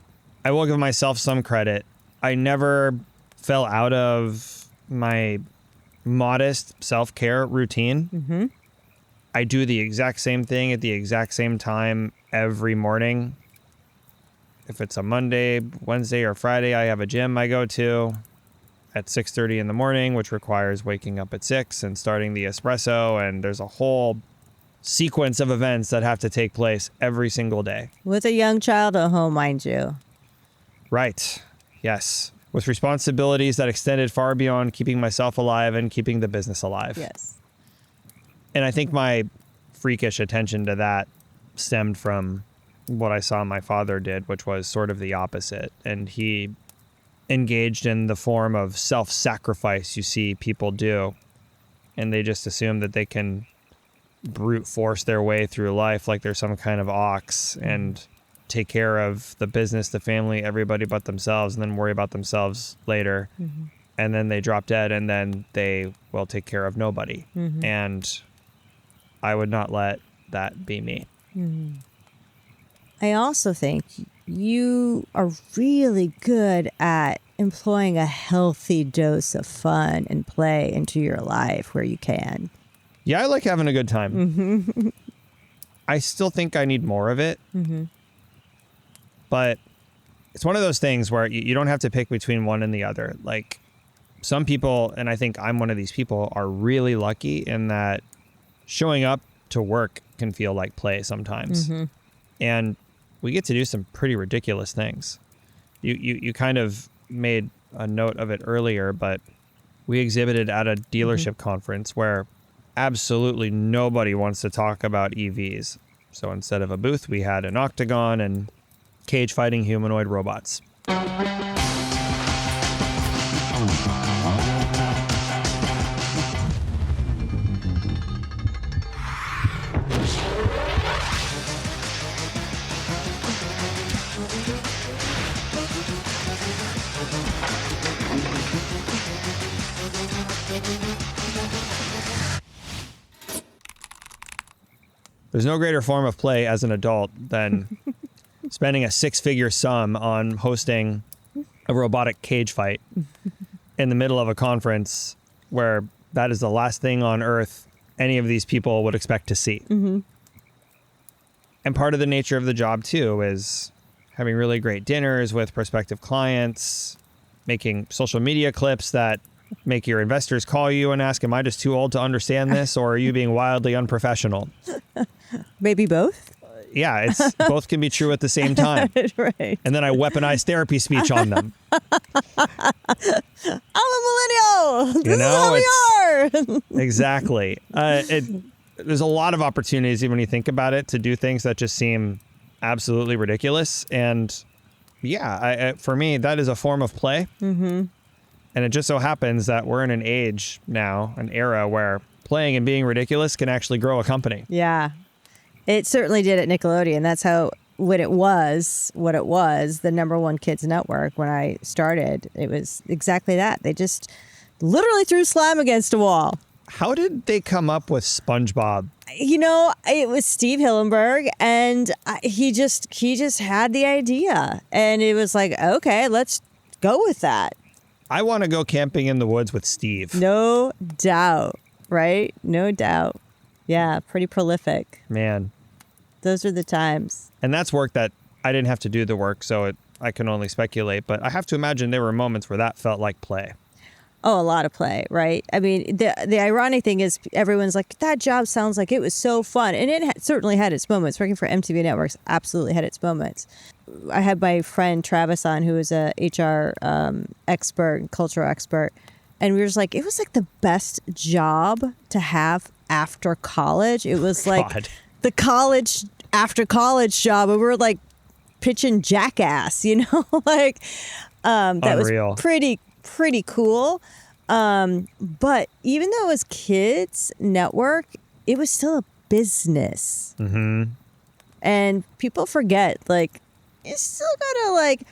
B: I will give myself some credit. I never fell out of my modest self-care routine. I do the exact same thing at the exact same time every morning. If it's a Monday, Wednesday, or Friday, I have a gym I go to at 6:30 in the morning, which requires waking up at 6 and starting the espresso. And there's a whole sequence of events that have to take place every single day.
A: With a young child at home, mind you.
B: Right. Yes. With responsibilities that extended far beyond keeping myself alive and keeping the business alive.
A: Yes.
B: And I think my freakish attention to that stemmed from what I saw my father did, which was sort of the opposite. And he engaged in the form of self-sacrifice you see people do. And they just assume that they can brute force their way through life like they're some kind of ox and take care of the business, the family, everybody but themselves, and then worry about themselves later. Mm-hmm. And then they drop dead, and then they will take care of nobody. Mm-hmm. And I would not let that be me.
A: Mm-hmm. I also think you are really good at employing a healthy dose of fun and play into your life where you can.
B: Yeah, I like having a good time.
A: Mm-hmm.
B: I still think I need more of it.
A: Mm-hmm.
B: But it's one of those things where you don't have to pick between one and the other. Like some people, and I think I'm one of these people, are really lucky in that showing up to work can feel like play sometimes. Mm-hmm. And we get to do some pretty ridiculous things. You kind of made a note of it earlier, but we exhibited at a dealership mm-hmm. conference where absolutely nobody wants to talk about EVs. So instead of a booth, we had an octagon and cage fighting humanoid robots. There's no greater form of play as an adult than spending a six-figure sum on hosting a robotic cage fight in the middle of a conference where that is the last thing on earth any of these people would expect to see. Mm-hmm. And part of the nature of the job, too, is having really great dinners with prospective clients, making social media clips that make your investors call you and ask, am I just too old to understand this, or are you being wildly unprofessional?
A: Maybe both.
B: Yeah, it's both can be true at the same time.
A: Right.
B: And then I weaponize therapy speech on them.
A: I'm a millennial. This
B: is how
A: we are.
B: Exactly. There's a lot of opportunities when you think about it to do things that just seem absolutely ridiculous. And yeah, for me, that is a form of play. Mm-hmm. And it just so happens that we're in an age now, an era where playing and being ridiculous can actually grow a company.
A: Yeah. It certainly did at Nickelodeon. That's how, when it was what it was, the number one kids network, when I started, it was exactly that. They just literally threw slime against a wall.
B: How did they come up with SpongeBob?
A: You know, it was Steve Hillenberg, and he just had the idea. And it was like, okay, let's go with that.
B: I want to go camping in the woods with Steve.
A: No doubt, right? No doubt. Yeah, pretty prolific.
B: Man.
A: Those are the times.
B: And that's work that I didn't have to do the work, so I can only speculate. But I have to imagine there were moments where that felt like play.
A: Oh, a lot of play, right? I mean, the ironic thing is everyone's like, that job sounds like it was so fun. And it certainly had its moments. Working for MTV Networks absolutely had its moments. I had my friend Travis on, who is a HR expert, cultural expert. And we were just like, it was like the best job to have after college. It was like the college after college job. And we were like pitching Jackass, you know, like that
B: Unreal.
A: Was pretty cool. But even though it was kids network, it was still a business. Mm-hmm. And people forget, like, you still gotta like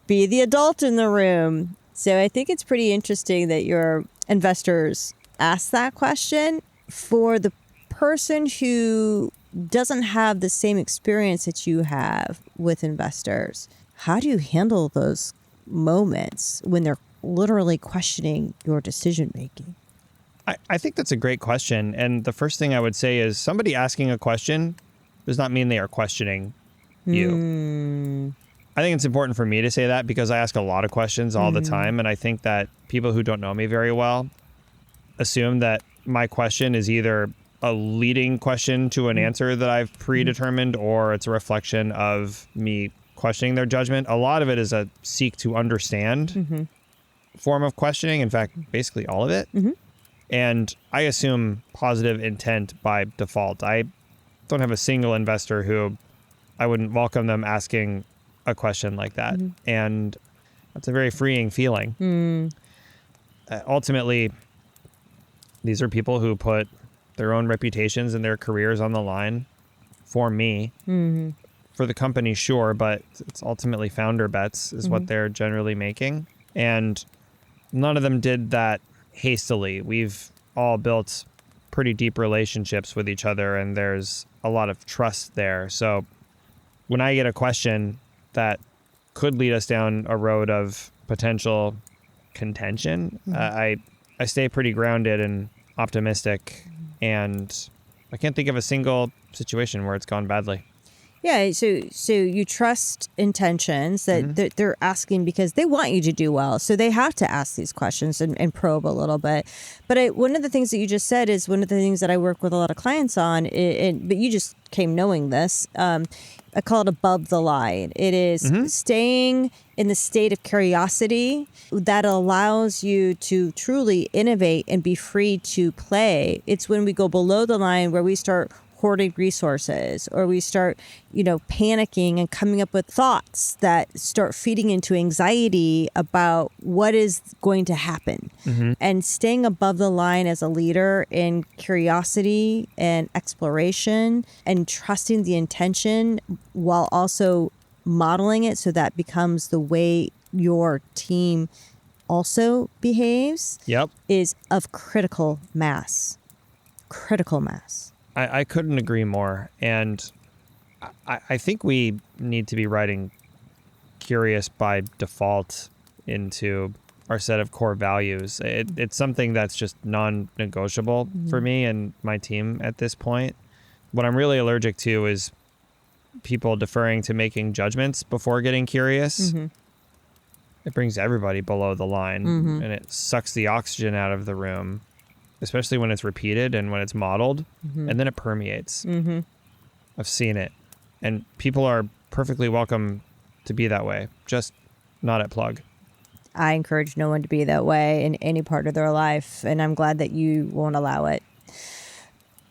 A: be the adult in the room. So I think it's pretty interesting that your investors ask that question. For the person who doesn't have the same experience that you have with investors, how do you handle those moments when they're literally questioning your decision making?
B: I think that's a great question. And the first thing I would say is somebody asking a question does not mean they are questioning you. I think it's important for me to say that because I ask a lot of questions all the time. And I think that people who don't know me very well assume that my question is either a leading question to an answer that I've predetermined or it's a reflection of me questioning their judgment. A lot of it is a seek to understand form of questioning. In fact, basically all of it. Mm-hmm. And I assume positive intent by default. I don't have a single investor who I wouldn't welcome them asking a question like that. And that's a very freeing feeling. Ultimately, these are people who put their own reputations and their careers on the line for me, for the company, sure, but it's ultimately founder bets is what they're generally making. And none of them did that hastily. We've all built pretty deep relationships with each other, and there's a lot of trust there. So when I get a question that could lead us down a road of potential contention, I stay pretty grounded and optimistic, and I can't think of a single situation where it's gone badly.
A: Yeah, so you trust intentions that they're asking because they want you to do well. So they have to ask these questions and probe a little bit. But one of the things that you just said is one of the things that I work with a lot of clients on, but you just came knowing this. I call it above the line. It is staying in the state of curiosity that allows you to truly innovate and be free to play. It's when we go below the line where we start hoarding resources, or we start, panicking and coming up with thoughts that start feeding into anxiety about what is going to happen. And staying above the line as a leader in curiosity and exploration and trusting the intention while also modeling it so that becomes the way your team also behaves is of critical mass. Critical mass.
B: I couldn't agree more. And I think we need to be writing curious by default into our set of core values. It's something that's just non-negotiable for me and my team at this point. What I'm really allergic to is people deferring to making judgments before getting curious. It brings everybody below the line, and it sucks the oxygen out of the room, especially when it's repeated and when it's modeled, and then it permeates. I've seen it. And people are perfectly welcome to be that way, just not at Plug.
A: I encourage no one to be that way in any part of their life, and I'm glad that you won't allow it.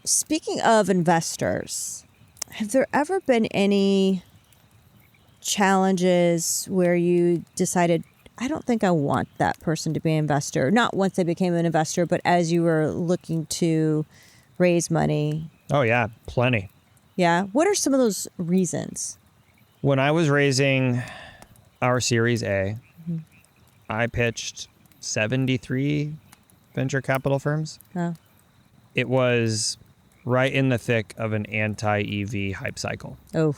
A: Speaking of investors, have there ever been any challenges where you decided, I don't think I want that person to be an investor? Not once they became an investor, but as you were looking to raise money.
B: Oh, yeah, plenty.
A: Yeah. What are some of those reasons?
B: When I was raising our Series A, I pitched 73 venture capital firms.
A: Oh.
B: It was right in the thick of an anti-EV hype cycle.
A: Oh.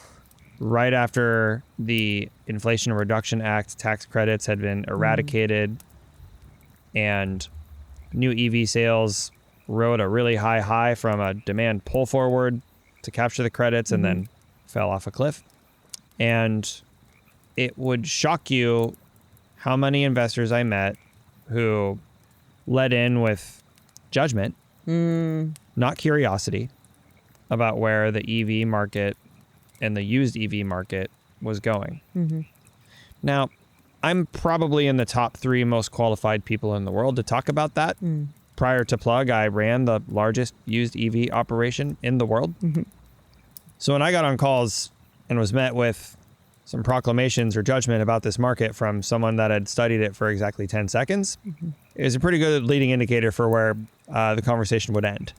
B: Right after the Inflation Reduction Act tax credits had been eradicated, and new EV sales rode a really high from a demand pull forward to capture the credits and then fell off a cliff. And it would shock you how many investors I met who let in with judgment, not curiosity, about where the EV market and the used EV market was going. Now, I'm probably in the top 3 most qualified people in the world to talk about that. Prior to Plug, I ran the largest used EV operation in the world. So when I got on calls and was met with some proclamations or judgment about this market from someone that had studied it for exactly 10 seconds, it was a pretty good leading indicator for where the conversation would end.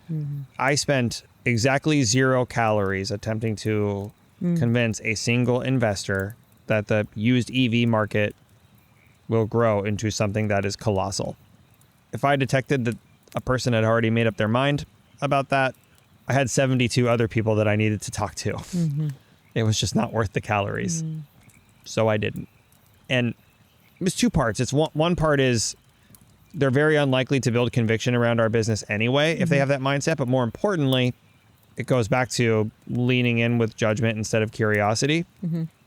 B: I spent exactly 0 calories attempting to convince a single investor that the used EV market will grow into something that is colossal. If I detected that a person had already made up their mind about that, I had 72 other people that I needed to talk to. It was just not worth the calories. So I didn't. And it was 2 parts. It's one part is they're very unlikely to build conviction around our business anyway if they have that mindset. But more importantly, it goes back to leaning in with judgment instead of curiosity.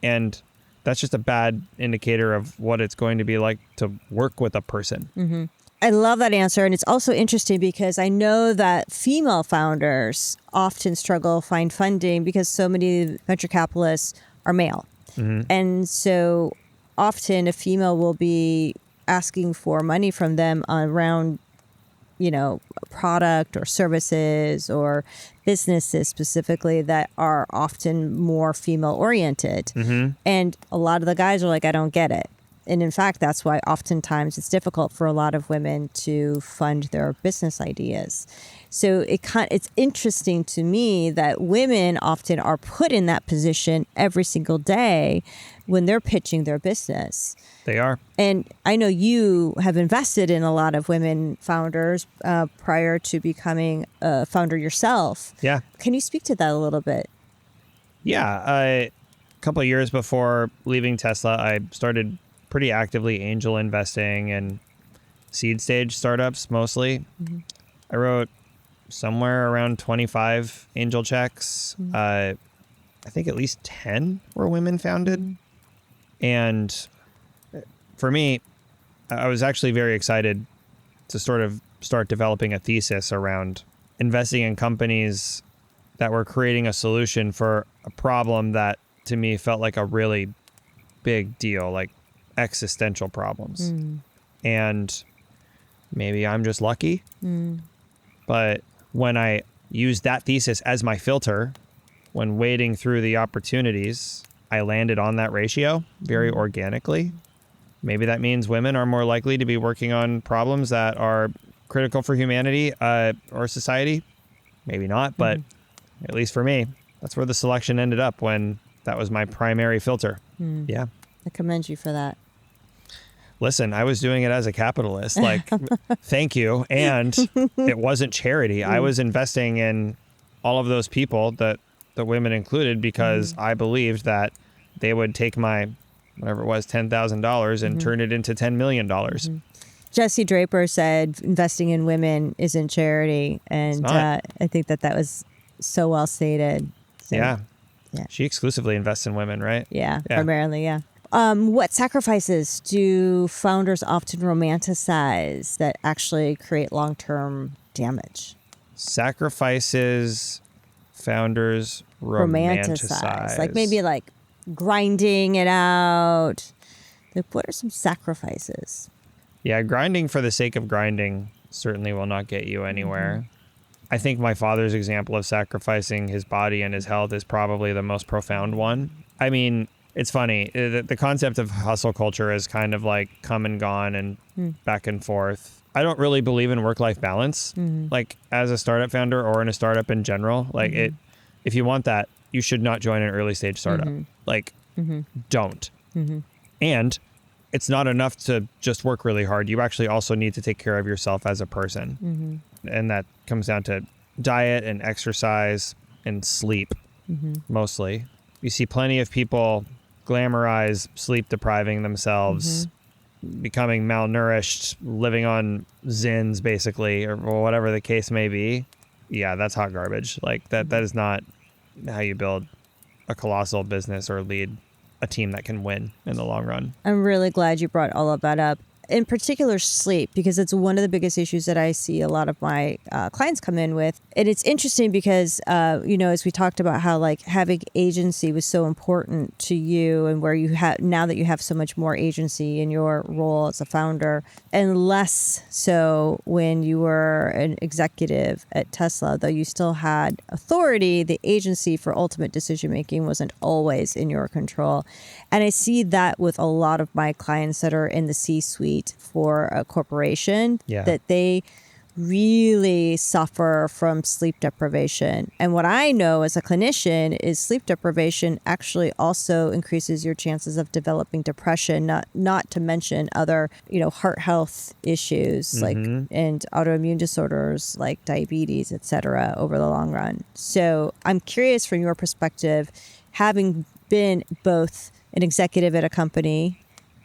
B: And that's just a bad indicator of what it's going to be like to work with a person.
A: I love that answer. And it's also interesting because I know that female founders often struggle to find funding because so many venture capitalists are male. And so often a female will be asking for money from them around product or services or businesses specifically that are often more female oriented. And a lot of the guys are like, I don't get it. And in fact, that's why oftentimes it's difficult for a lot of women to fund their business ideas. So it's interesting to me that women often are put in that position every single day when they're pitching their business.
B: They are.
A: And I know you have invested in a lot of women founders prior to becoming a founder yourself.
B: Yeah.
A: Can you speak to that a little bit?
B: Yeah. A couple of years before leaving Tesla, I started pretty actively angel investing in seed stage startups mostly. I wrote somewhere around 25 angel checks. I think at least 10 were women founded. And for me, I was actually very excited to sort of start developing a thesis around investing in companies that were creating a solution for a problem that to me felt like a really big deal, like existential problems. And maybe I'm just lucky, but when I used that thesis as my filter when wading through the opportunities, I landed on that ratio very organically. Maybe that means women are more likely to be working on problems that are critical for humanity or society. Maybe not, but at least for me, that's where the selection ended up when that was my primary filter. Yeah.
A: I commend you for that.
B: Listen, I was doing it as a capitalist. Like, thank you. And it wasn't charity. I was investing in all of those people, that the women included, because I believed that they would take my, whatever it was, $10,000 and turn it into $10 million.
A: Jesse Draper said investing in women isn't charity. And I think that was so well stated. So,
B: yeah. She exclusively invests in women, right?
A: Yeah, primarily, yeah. What sacrifices do founders often romanticize that actually create long-term damage?
B: Sacrifices founders romanticize.
A: Like maybe like grinding it out. Like, what are some sacrifices?
B: Yeah, grinding for the sake of grinding certainly will not get you anywhere. I think my father's example of sacrificing his body and his health is probably the most profound one. I mean, it's funny. The concept of hustle culture is kind of like come and gone and back and forth. I don't really believe in work-life balance, like as a startup founder or in a startup in general. Like if you want that, you should not join an early stage startup. Like, don't. And it's not enough to just work really hard. You actually also need to take care of yourself as a person. And that comes down to diet and exercise and sleep, mostly. You see plenty of people glamorize sleep depriving themselves, becoming malnourished, living on Zins basically, or whatever the case may be. Yeah, that's hot garbage. Like that is not how you build a colossal business or lead a team that can win in the long run.
A: I'm really glad you brought all of that up. In particular, sleep, because it's one of the biggest issues that I see a lot of my clients come in with. And it's interesting because, as we talked about how like having agency was so important to you, and where you have now that you have so much more agency in your role as a founder, and less so when you were an executive at Tesla, though you still had authority, the agency for ultimate decision making wasn't always in your control. And I see that with a lot of my clients that are in the C-suite for a corporation, that they really suffer from sleep deprivation. And what I know as a clinician is sleep deprivation actually also increases your chances of developing depression, not to mention other, heart health issues like and autoimmune disorders like diabetes, etc. over the long run. So I'm curious from your perspective, having been both an executive at a company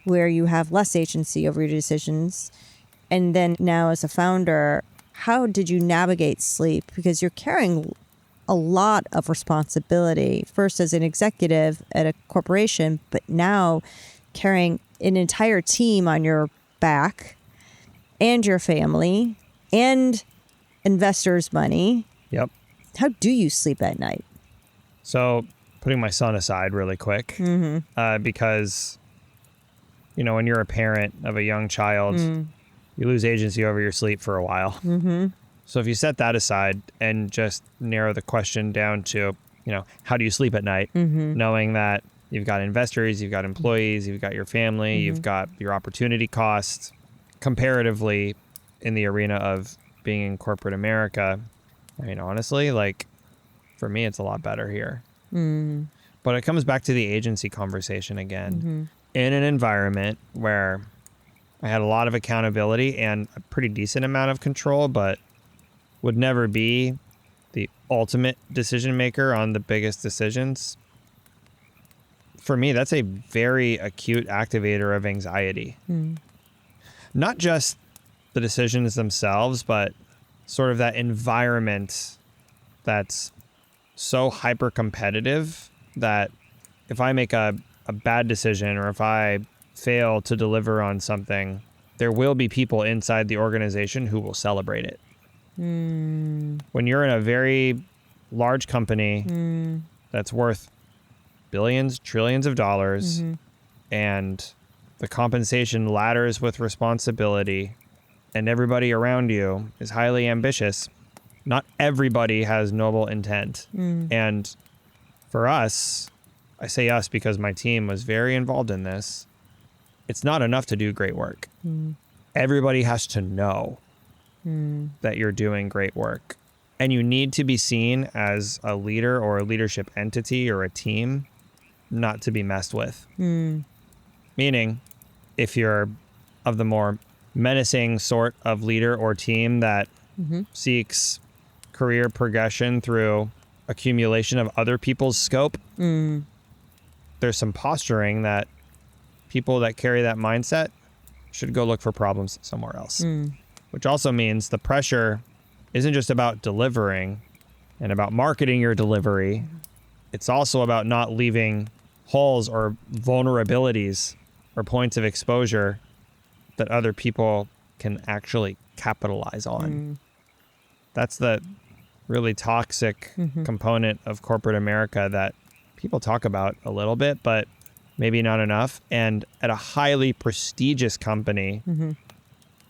A: where you have less agency over your decisions, and then now as a founder, how did you navigate sleep? Because you're carrying a lot of responsibility, first as an executive at a corporation, but now carrying an entire team on your back and your family and investors' money.
B: Yep.
A: How do you sleep at night?
B: So putting my son aside really quick, because when you're a parent of a young child, you lose agency over your sleep for a while.
A: Mm-hmm.
B: So if you set that aside and just narrow the question down to, how do you sleep at night?
A: Mm-hmm.
B: Knowing that you've got investors, you've got employees, you've got your family, you've got your opportunity costs. Comparatively, in the arena of being in corporate America, I mean, honestly, for me, it's a lot better here.
A: Mm-hmm.
B: But it comes back to the agency conversation again. In an environment where I had a lot of accountability and a pretty decent amount of control, but would never be the ultimate decision maker on the biggest decisions. For me, that's a very acute activator of anxiety. Not just the decisions themselves, but sort of that environment that's so hyper competitive that if I make a bad decision or if I fail to deliver on something, there will be people inside the organization who will celebrate it. When you're in a very large company that's worth billions, trillions of dollars, and the compensation ladders with responsibility, and everybody around you is highly ambitious, not everybody has noble intent. And for us, I say us because my team was very involved in this, it's not enough to do great work. Everybody has to know that you're doing great work. And you need to be seen as a leader or a leadership entity or a team, not to be messed with. Meaning, if you're of the more menacing sort of leader or team that seeks career progression through accumulation of other people's scope, there's some posturing that people that carry that mindset should go look for problems somewhere else. Which also means the pressure isn't just about delivering and about marketing your delivery. It's also about not leaving holes or vulnerabilities or points of exposure that other people can actually capitalize on. That's the really toxic component of corporate America that people talk about a little bit, but maybe not enough. And at a highly prestigious company,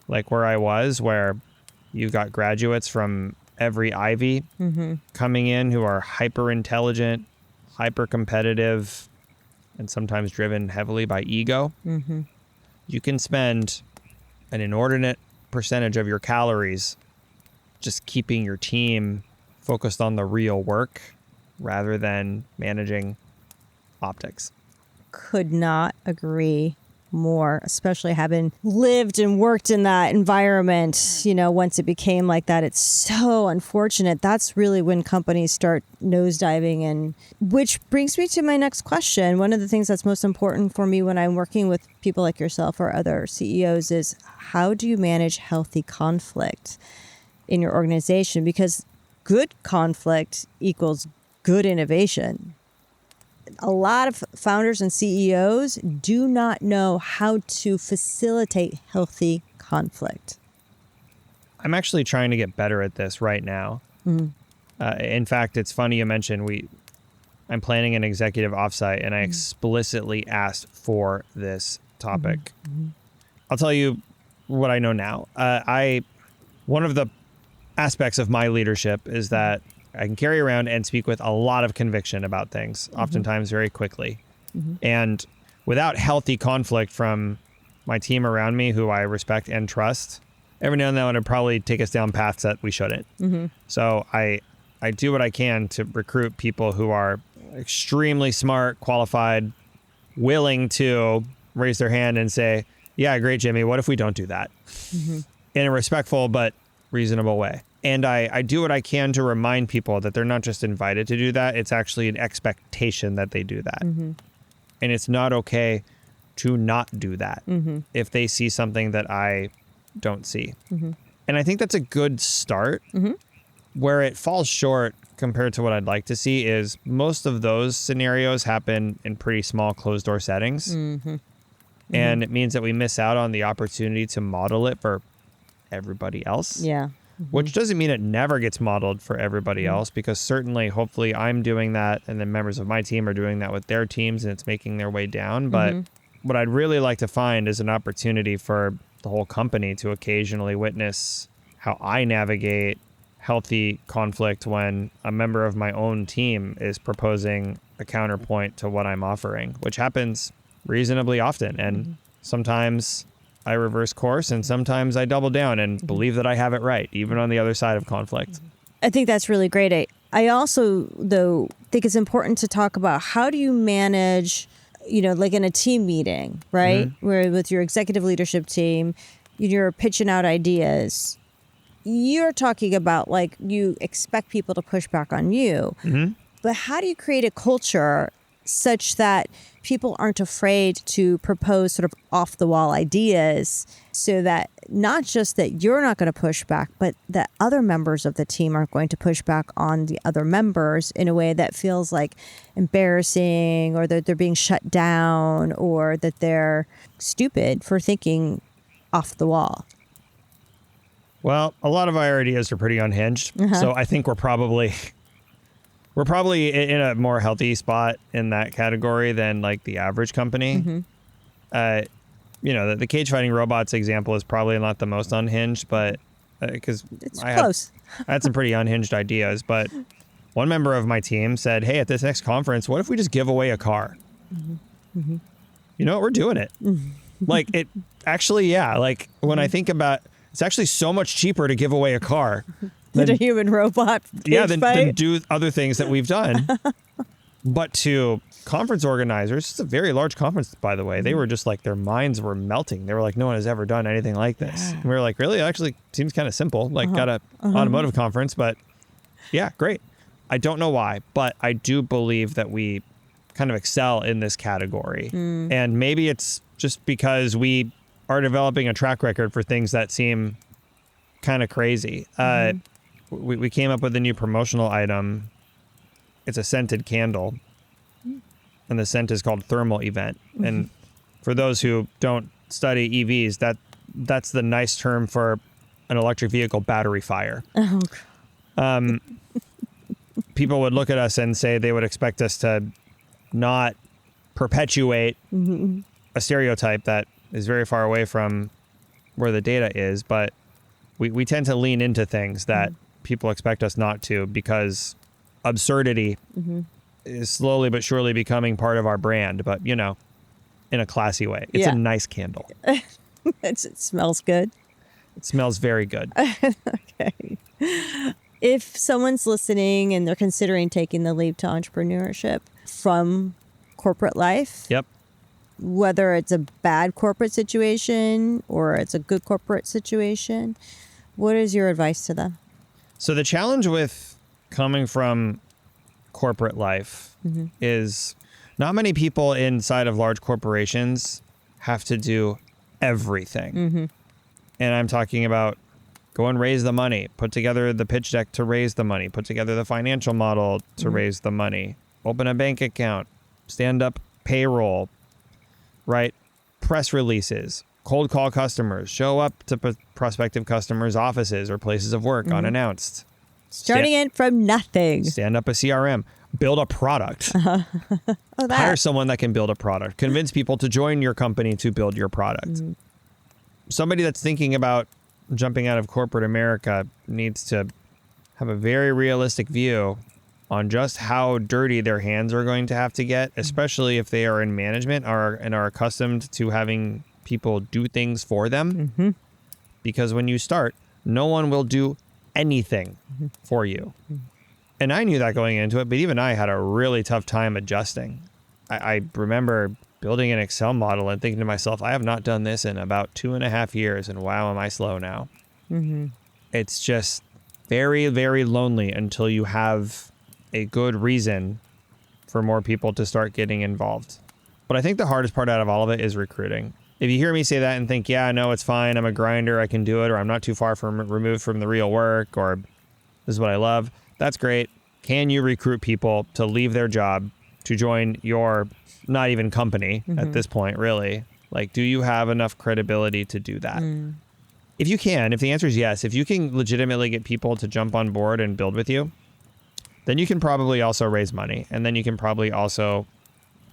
B: like where I was, where you've got graduates from every Ivy coming in who are hyper intelligent, hyper competitive, and sometimes driven heavily by ego, you can spend an inordinate percentage of your calories just keeping your team focused on the real work rather than managing optics.
A: Could not agree more, especially having lived and worked in that environment. Once it became like that, it's so unfortunate. That's really when companies start nosediving. And which brings me to my next question. One of the things that's most important for me when I'm working with people like yourself or other CEOs is, how do you manage healthy conflict in your organization? Because good conflict equals good innovation. A lot of founders and CEOs do not know how to facilitate healthy conflict.
B: I'm actually trying to get better at this right now. In fact, it's funny you mentioned I'm planning an executive offsite, and I explicitly asked for this topic. I'll tell you what I know now. One of the aspects of my leadership is that I can carry around and speak with a lot of conviction about things, oftentimes very quickly. And without healthy conflict from my team around me, who I respect and trust, every now and then it would probably take us down paths that we shouldn't. So I do what I can to recruit people who are extremely smart, qualified, willing to raise their hand and say, yeah, great, Jimmy, what if we don't do that? In a respectful but reasonable way. And I do what I can to remind people that they're not just invited to do that. It's actually an expectation that they do that. And it's not okay to not do that if they see something that I don't see. And I think that's a good start. Where it falls short compared to what I'd like to see is most of those scenarios happen in pretty small closed door settings. And it means that we miss out on the opportunity to model it for everybody else.
A: Yeah.
B: Which doesn't mean it never gets modeled for everybody else, because certainly, hopefully, I'm doing that and then members of my team are doing that with their teams and it's making their way down. But what I'd really like to find is an opportunity for the whole company to occasionally witness how I navigate healthy conflict when a member of my own team is proposing a counterpoint to what I'm offering, which happens reasonably often. And sometimes I reverse course and sometimes I double down and believe that I have it right, even on the other side of conflict.
A: I think that's really great. I also, though, think it's important to talk about how do you manage, like in a team meeting, right? Where with your executive leadership team, you're pitching out ideas. You're talking about like you expect people to push back on you. But how do you create a culture such that people aren't afraid to propose sort of off the wall ideas so that not just that you're not going to push back, but that other members of the team aren't going to push back on the other members in a way that feels like embarrassing or that they're being shut down or that they're stupid for thinking off the wall?
B: Well, a lot of our ideas are pretty unhinged. So I think we're probably in a more healthy spot in that category than like the average company. The cage fighting robots example is probably not the most unhinged, but because I had some pretty unhinged ideas. But one member of my team said, "Hey, at this next conference, what if we just give away a car?" You know what? We're doing it. Like it actually, yeah. Like when I think about, it's actually so much cheaper to give away a car
A: than a human robot.
B: Than do other things that we've done. But to conference organizers, it's a very large conference, by the way. They were just like, their minds were melting. They were like, no one has ever done anything like this. And we were like, really? It actually seems kind of simple. Like got a automotive conference, but yeah, great. I don't know why, but I do believe that we kind of excel in this category. And maybe it's just because we are developing a track record for things that seem kind of crazy. We came up with a new promotional item. It's a scented candle, and the scent is called Thermal Event. And for those who don't study EVs, that's the nice term for an electric vehicle battery fire. People would look at us and say they would expect us to not perpetuate a stereotype that is very far away from where the data is, but we tend to lean into things that people expect us not to because absurdity is slowly but surely becoming part of our brand, but in a classy way. It's a nice candle.
A: It smells good.
B: It smells very good.
A: Okay. If someone's listening and they're considering taking the leap to entrepreneurship from corporate life,
B: Yep.
A: whether it's a bad corporate situation or it's a good corporate situation, what is your advice to them?
B: So the challenge with coming from corporate life is not many people inside of large corporations have to do everything. And I'm talking about go and raise the money, put together the pitch deck to raise the money, put together the financial model to raise the money, open a bank account, stand up payroll, write press releases, cold call customers, show up to prospective customers' offices or places of work unannounced.
A: Starting it from nothing.
B: Stand up a CRM, build a product. Hire someone that can build a product. Convince people to join your company to build your product. Somebody that's thinking about jumping out of corporate America needs to have a very realistic view on just how dirty their hands are going to have to get, especially if they are in management and are accustomed to having people do things for them. Because when you start, no one will do anything for you. And I knew that going into it, but even I had a really tough time adjusting. I remember building an Excel model and thinking to myself, I have not done this in about 2.5 years, and wow, am I slow now. It's just very, very lonely until you have a good reason for more people to start getting involved. But I think the hardest part out of all of it is recruiting. If you hear me say that and think, yeah, no, it's fine, I'm a grinder, I can do it, or I'm not too far removed from the real work, or this is what I love, that's great. Can you recruit people to leave their job to join your not even company at this point, really? Like, do you have enough credibility to do that? If you can, if the answer is yes, if you can legitimately get people to jump on board and build with you, then you can probably also raise money. And then you can probably also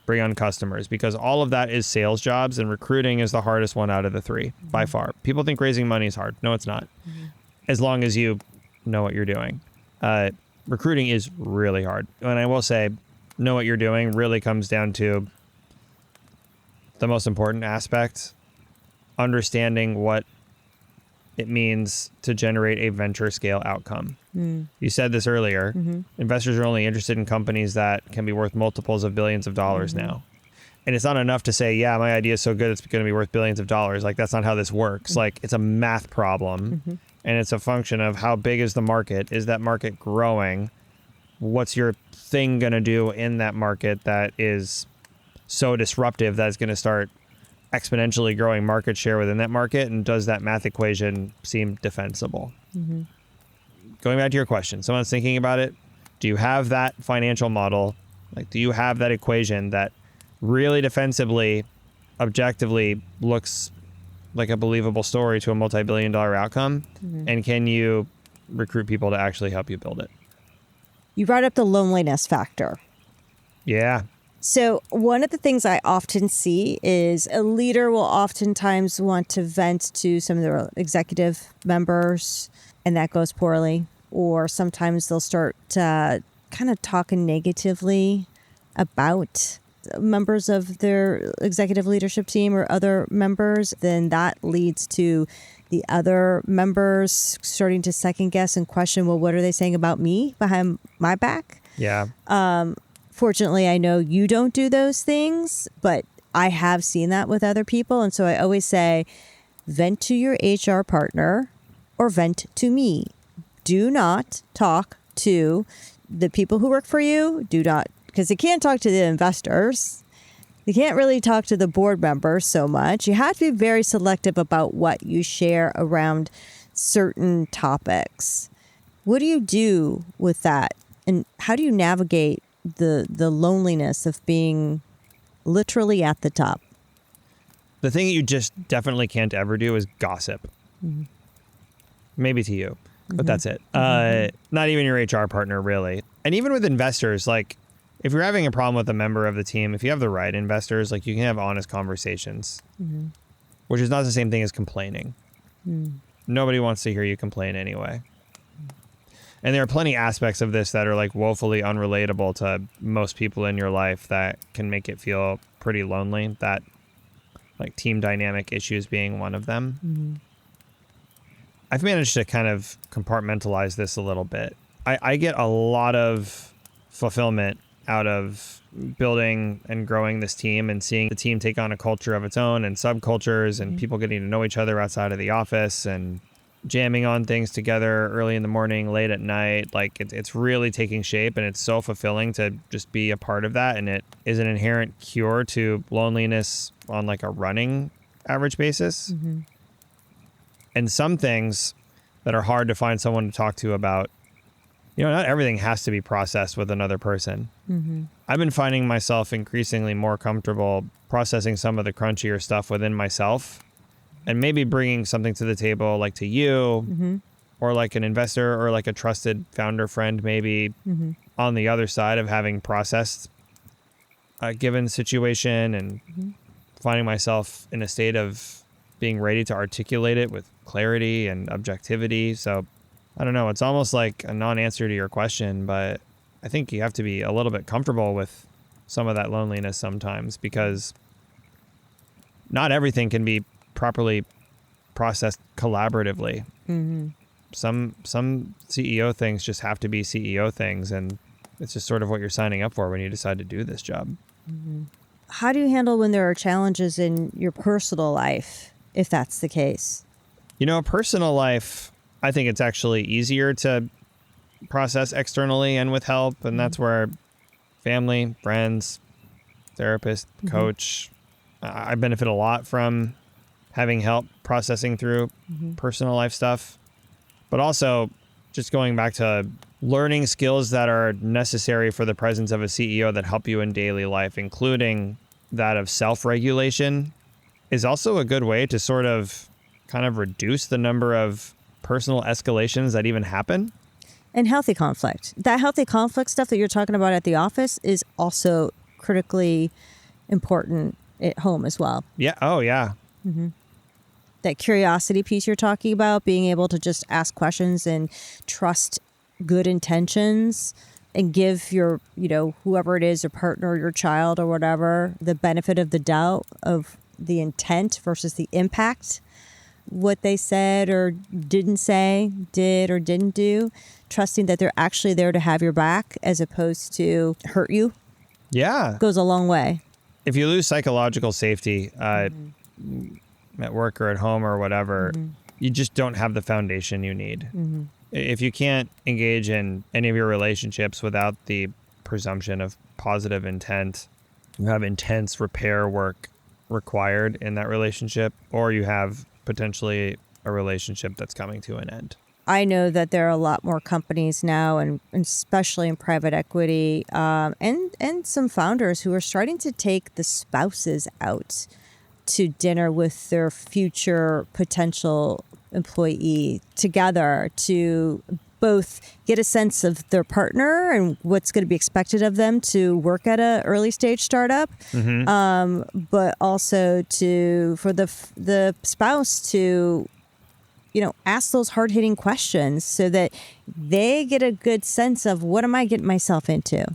B: bring on customers, because all of that is sales jobs, and recruiting is the hardest one out of the three by far. People think raising money is hard. No, it's not. As long as you know what you're doing. Recruiting is really hard. And I will say, know what you're doing really comes down to the most important aspect, understanding what it means to generate a venture scale outcome. You said this earlier. Investors are only interested in companies that can be worth multiples of billions of dollars now. And it's not enough to say, yeah, my idea is so good, it's going to be worth billions of dollars. Like, that's not how this works. Like, it's a math problem, and it's a function of how big is the market? Is that market growing? What's your thing going to do in that market that is so disruptive that it's going to start exponentially growing market share within that market? And does that math equation seem defensible? Going back to your question, someone's thinking about it. Do you have that financial model? Like, do you have that equation that really defensively, objectively looks like a believable story to a multi-billion-dollar outcome? And can you recruit people to actually help you build it?
A: You brought up the loneliness factor.
B: Yeah.
A: So one of the things I often see is a leader will oftentimes want to vent to some of their executive members, and that goes poorly. Or sometimes they'll start kind of talking negatively about members of their executive leadership team or other members. Then that leads to the other members starting to second guess and question, well, what are they saying about me behind my back?
B: Yeah.
A: Fortunately, I know you don't do those things, but I have seen that with other people. And so I always say, vent to your HR partner or vent to me. Do not talk to the people who work for you. Do not, because you can't talk to the investors. You can't really talk to the board members so much. You have to be very selective about what you share around certain topics. What do you do with that? And how do you navigate the loneliness of being literally at the top?
B: The thing that you just definitely can't ever do is gossip. Maybe to you, but that's it. Not even your HR partner, really. And even with investors, like, if you're having a problem with a member of the team, if you have the right investors, like, you can have honest conversations, which is not the same thing as complaining. Nobody wants to hear you complain anyway. And there are plenty aspects of this that are like woefully unrelatable to most people in your life that can make it feel pretty lonely, that like team dynamic issues being one of them. I've managed to kind of compartmentalize this a little bit. I get a lot of fulfillment out of building and growing this team and seeing the team take on a culture of its own and subcultures and people getting to know each other outside of the office and jamming on things together early in the morning, late at night. Like, it's really taking shape, and it's so fulfilling to just be a part of that. And it is an inherent cure to loneliness on like a running average basis. And some things that are hard to find someone to talk to about, you know, not everything has to be processed with another person. I've been finding myself increasingly more comfortable processing some of the crunchier stuff within myself, and maybe bringing something to the table, like to you, or like an investor, or like a trusted founder friend, maybe on the other side of having processed a given situation and finding myself in a state of being ready to articulate it with clarity and objectivity. So I don't know, it's almost like a non-answer to your question, but I think you have to be a little bit comfortable with some of that loneliness sometimes, because not everything can be properly processed collaboratively. Some CEO things just have to be CEO things, and it's just sort of what you're signing up for when you decide to do this job.
A: How do you handle when there are challenges in your personal life, if that's the case?
B: You know, personal life, I think it's actually easier to process externally and with help, and that's where family, friends, therapist, coach, I benefit a lot from having help processing through personal life stuff, but also just going back to learning skills that are necessary for the presence of a CEO that help you in daily life, including that of self-regulation, is also a good way to sort of kind of reduce the number of personal escalations that even happen.
A: And healthy conflict. That healthy conflict stuff that you're talking about at the office is also critically important at home as well.
B: Yeah. Oh, yeah.
A: That curiosity piece you're talking about, being able to just ask questions and trust good intentions and give your, whoever it is, your partner, your child or whatever, the benefit of the doubt of the intent versus the impact, what they said or didn't say, did or didn't do, trusting that they're actually there to have your back as opposed to hurt you,
B: Yeah.
A: goes a long way.
B: If you lose psychological safety at work or at home or whatever, you just don't have the foundation you need. If you can't engage in any of your relationships without the presumption of positive intent, you have intense repair work required in that relationship, or you have potentially a relationship that's coming to an end.
A: I know that there are a lot more companies now, and especially in private equity, and some founders who are starting to take the spouses out to dinner with their future potential employee together to both get a sense of their partner and what's going to be expected of them to work at an early stage startup, but also for the spouse to ask those hard-hitting questions so that they get a good sense of what am I getting myself into.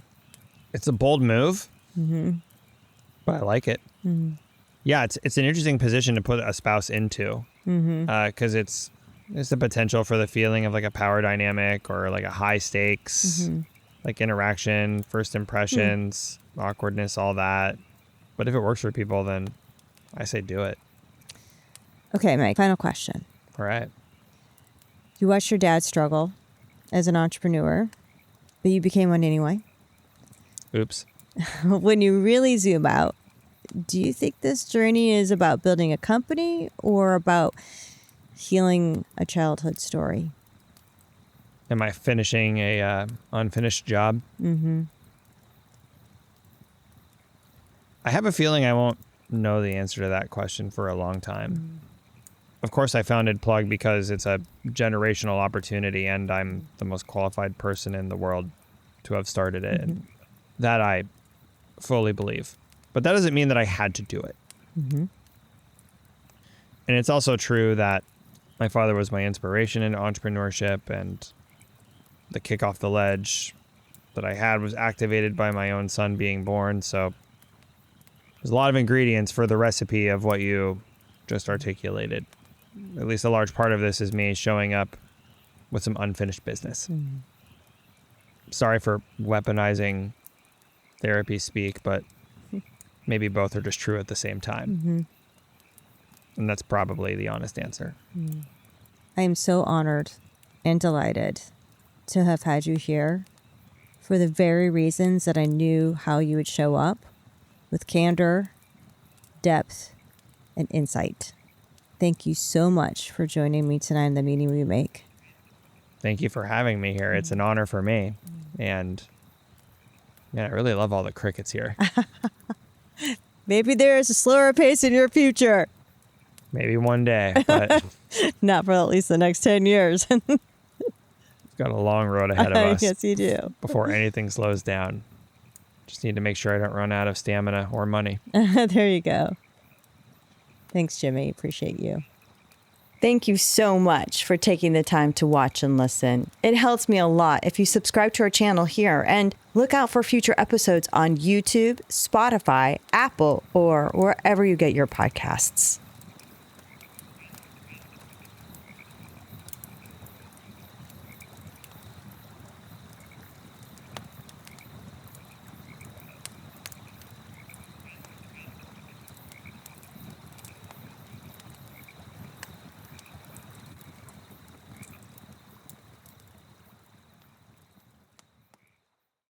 B: It's a bold move, but I like it. Yeah, it's an interesting position to put a spouse into, because it's the potential for the feeling of like a power dynamic or like a high stakes, like interaction, first impressions, awkwardness, all that. But if it works for people, then I say do it.
A: Okay, Mike, final question.
B: All right.
A: You watched your dad struggle as an entrepreneur, but you became one anyway.
B: Oops.
A: When you really zoom out, do you think this journey is about building a company or about healing a childhood story?
B: Am I finishing a unfinished job? I have a feeling I won't know the answer to that question for a long time. Of course, I founded Plug because it's a generational opportunity and I'm the most qualified person in the world to have started it. And that I fully believe. But that doesn't mean that I had to do it. And it's also true that my father was my inspiration in entrepreneurship, and the kick off the ledge that I had was activated by my own son being born. So there's a lot of ingredients for the recipe of what you just articulated. At least a large part of this is me showing up with some unfinished business. Sorry for weaponizing therapy speak, but maybe both are just true at the same time. And that's probably the honest answer.
A: I am so honored and delighted to have had you here for the very reasons that I knew how you would show up, with candor, depth, and insight. Thank you so much for joining me tonight in the Meaning We Make.
B: Thank you for having me here. It's an honor for me. And man, I really love all the crickets here.
A: Maybe there is a slower pace in your future.
B: Maybe one day, but
A: Not for at least the next 10 years.
B: we've got a long road ahead of us.
A: Yes, you do.
B: Before anything slows down. Just need to make sure I don't run out of stamina or money.
A: There you go. Thanks, Jimmy. Appreciate you. Thank you so much for taking the time to watch and listen. It helps me a lot if you subscribe to our channel here, and look out for future episodes on YouTube, Spotify, Apple, or wherever you get your podcasts.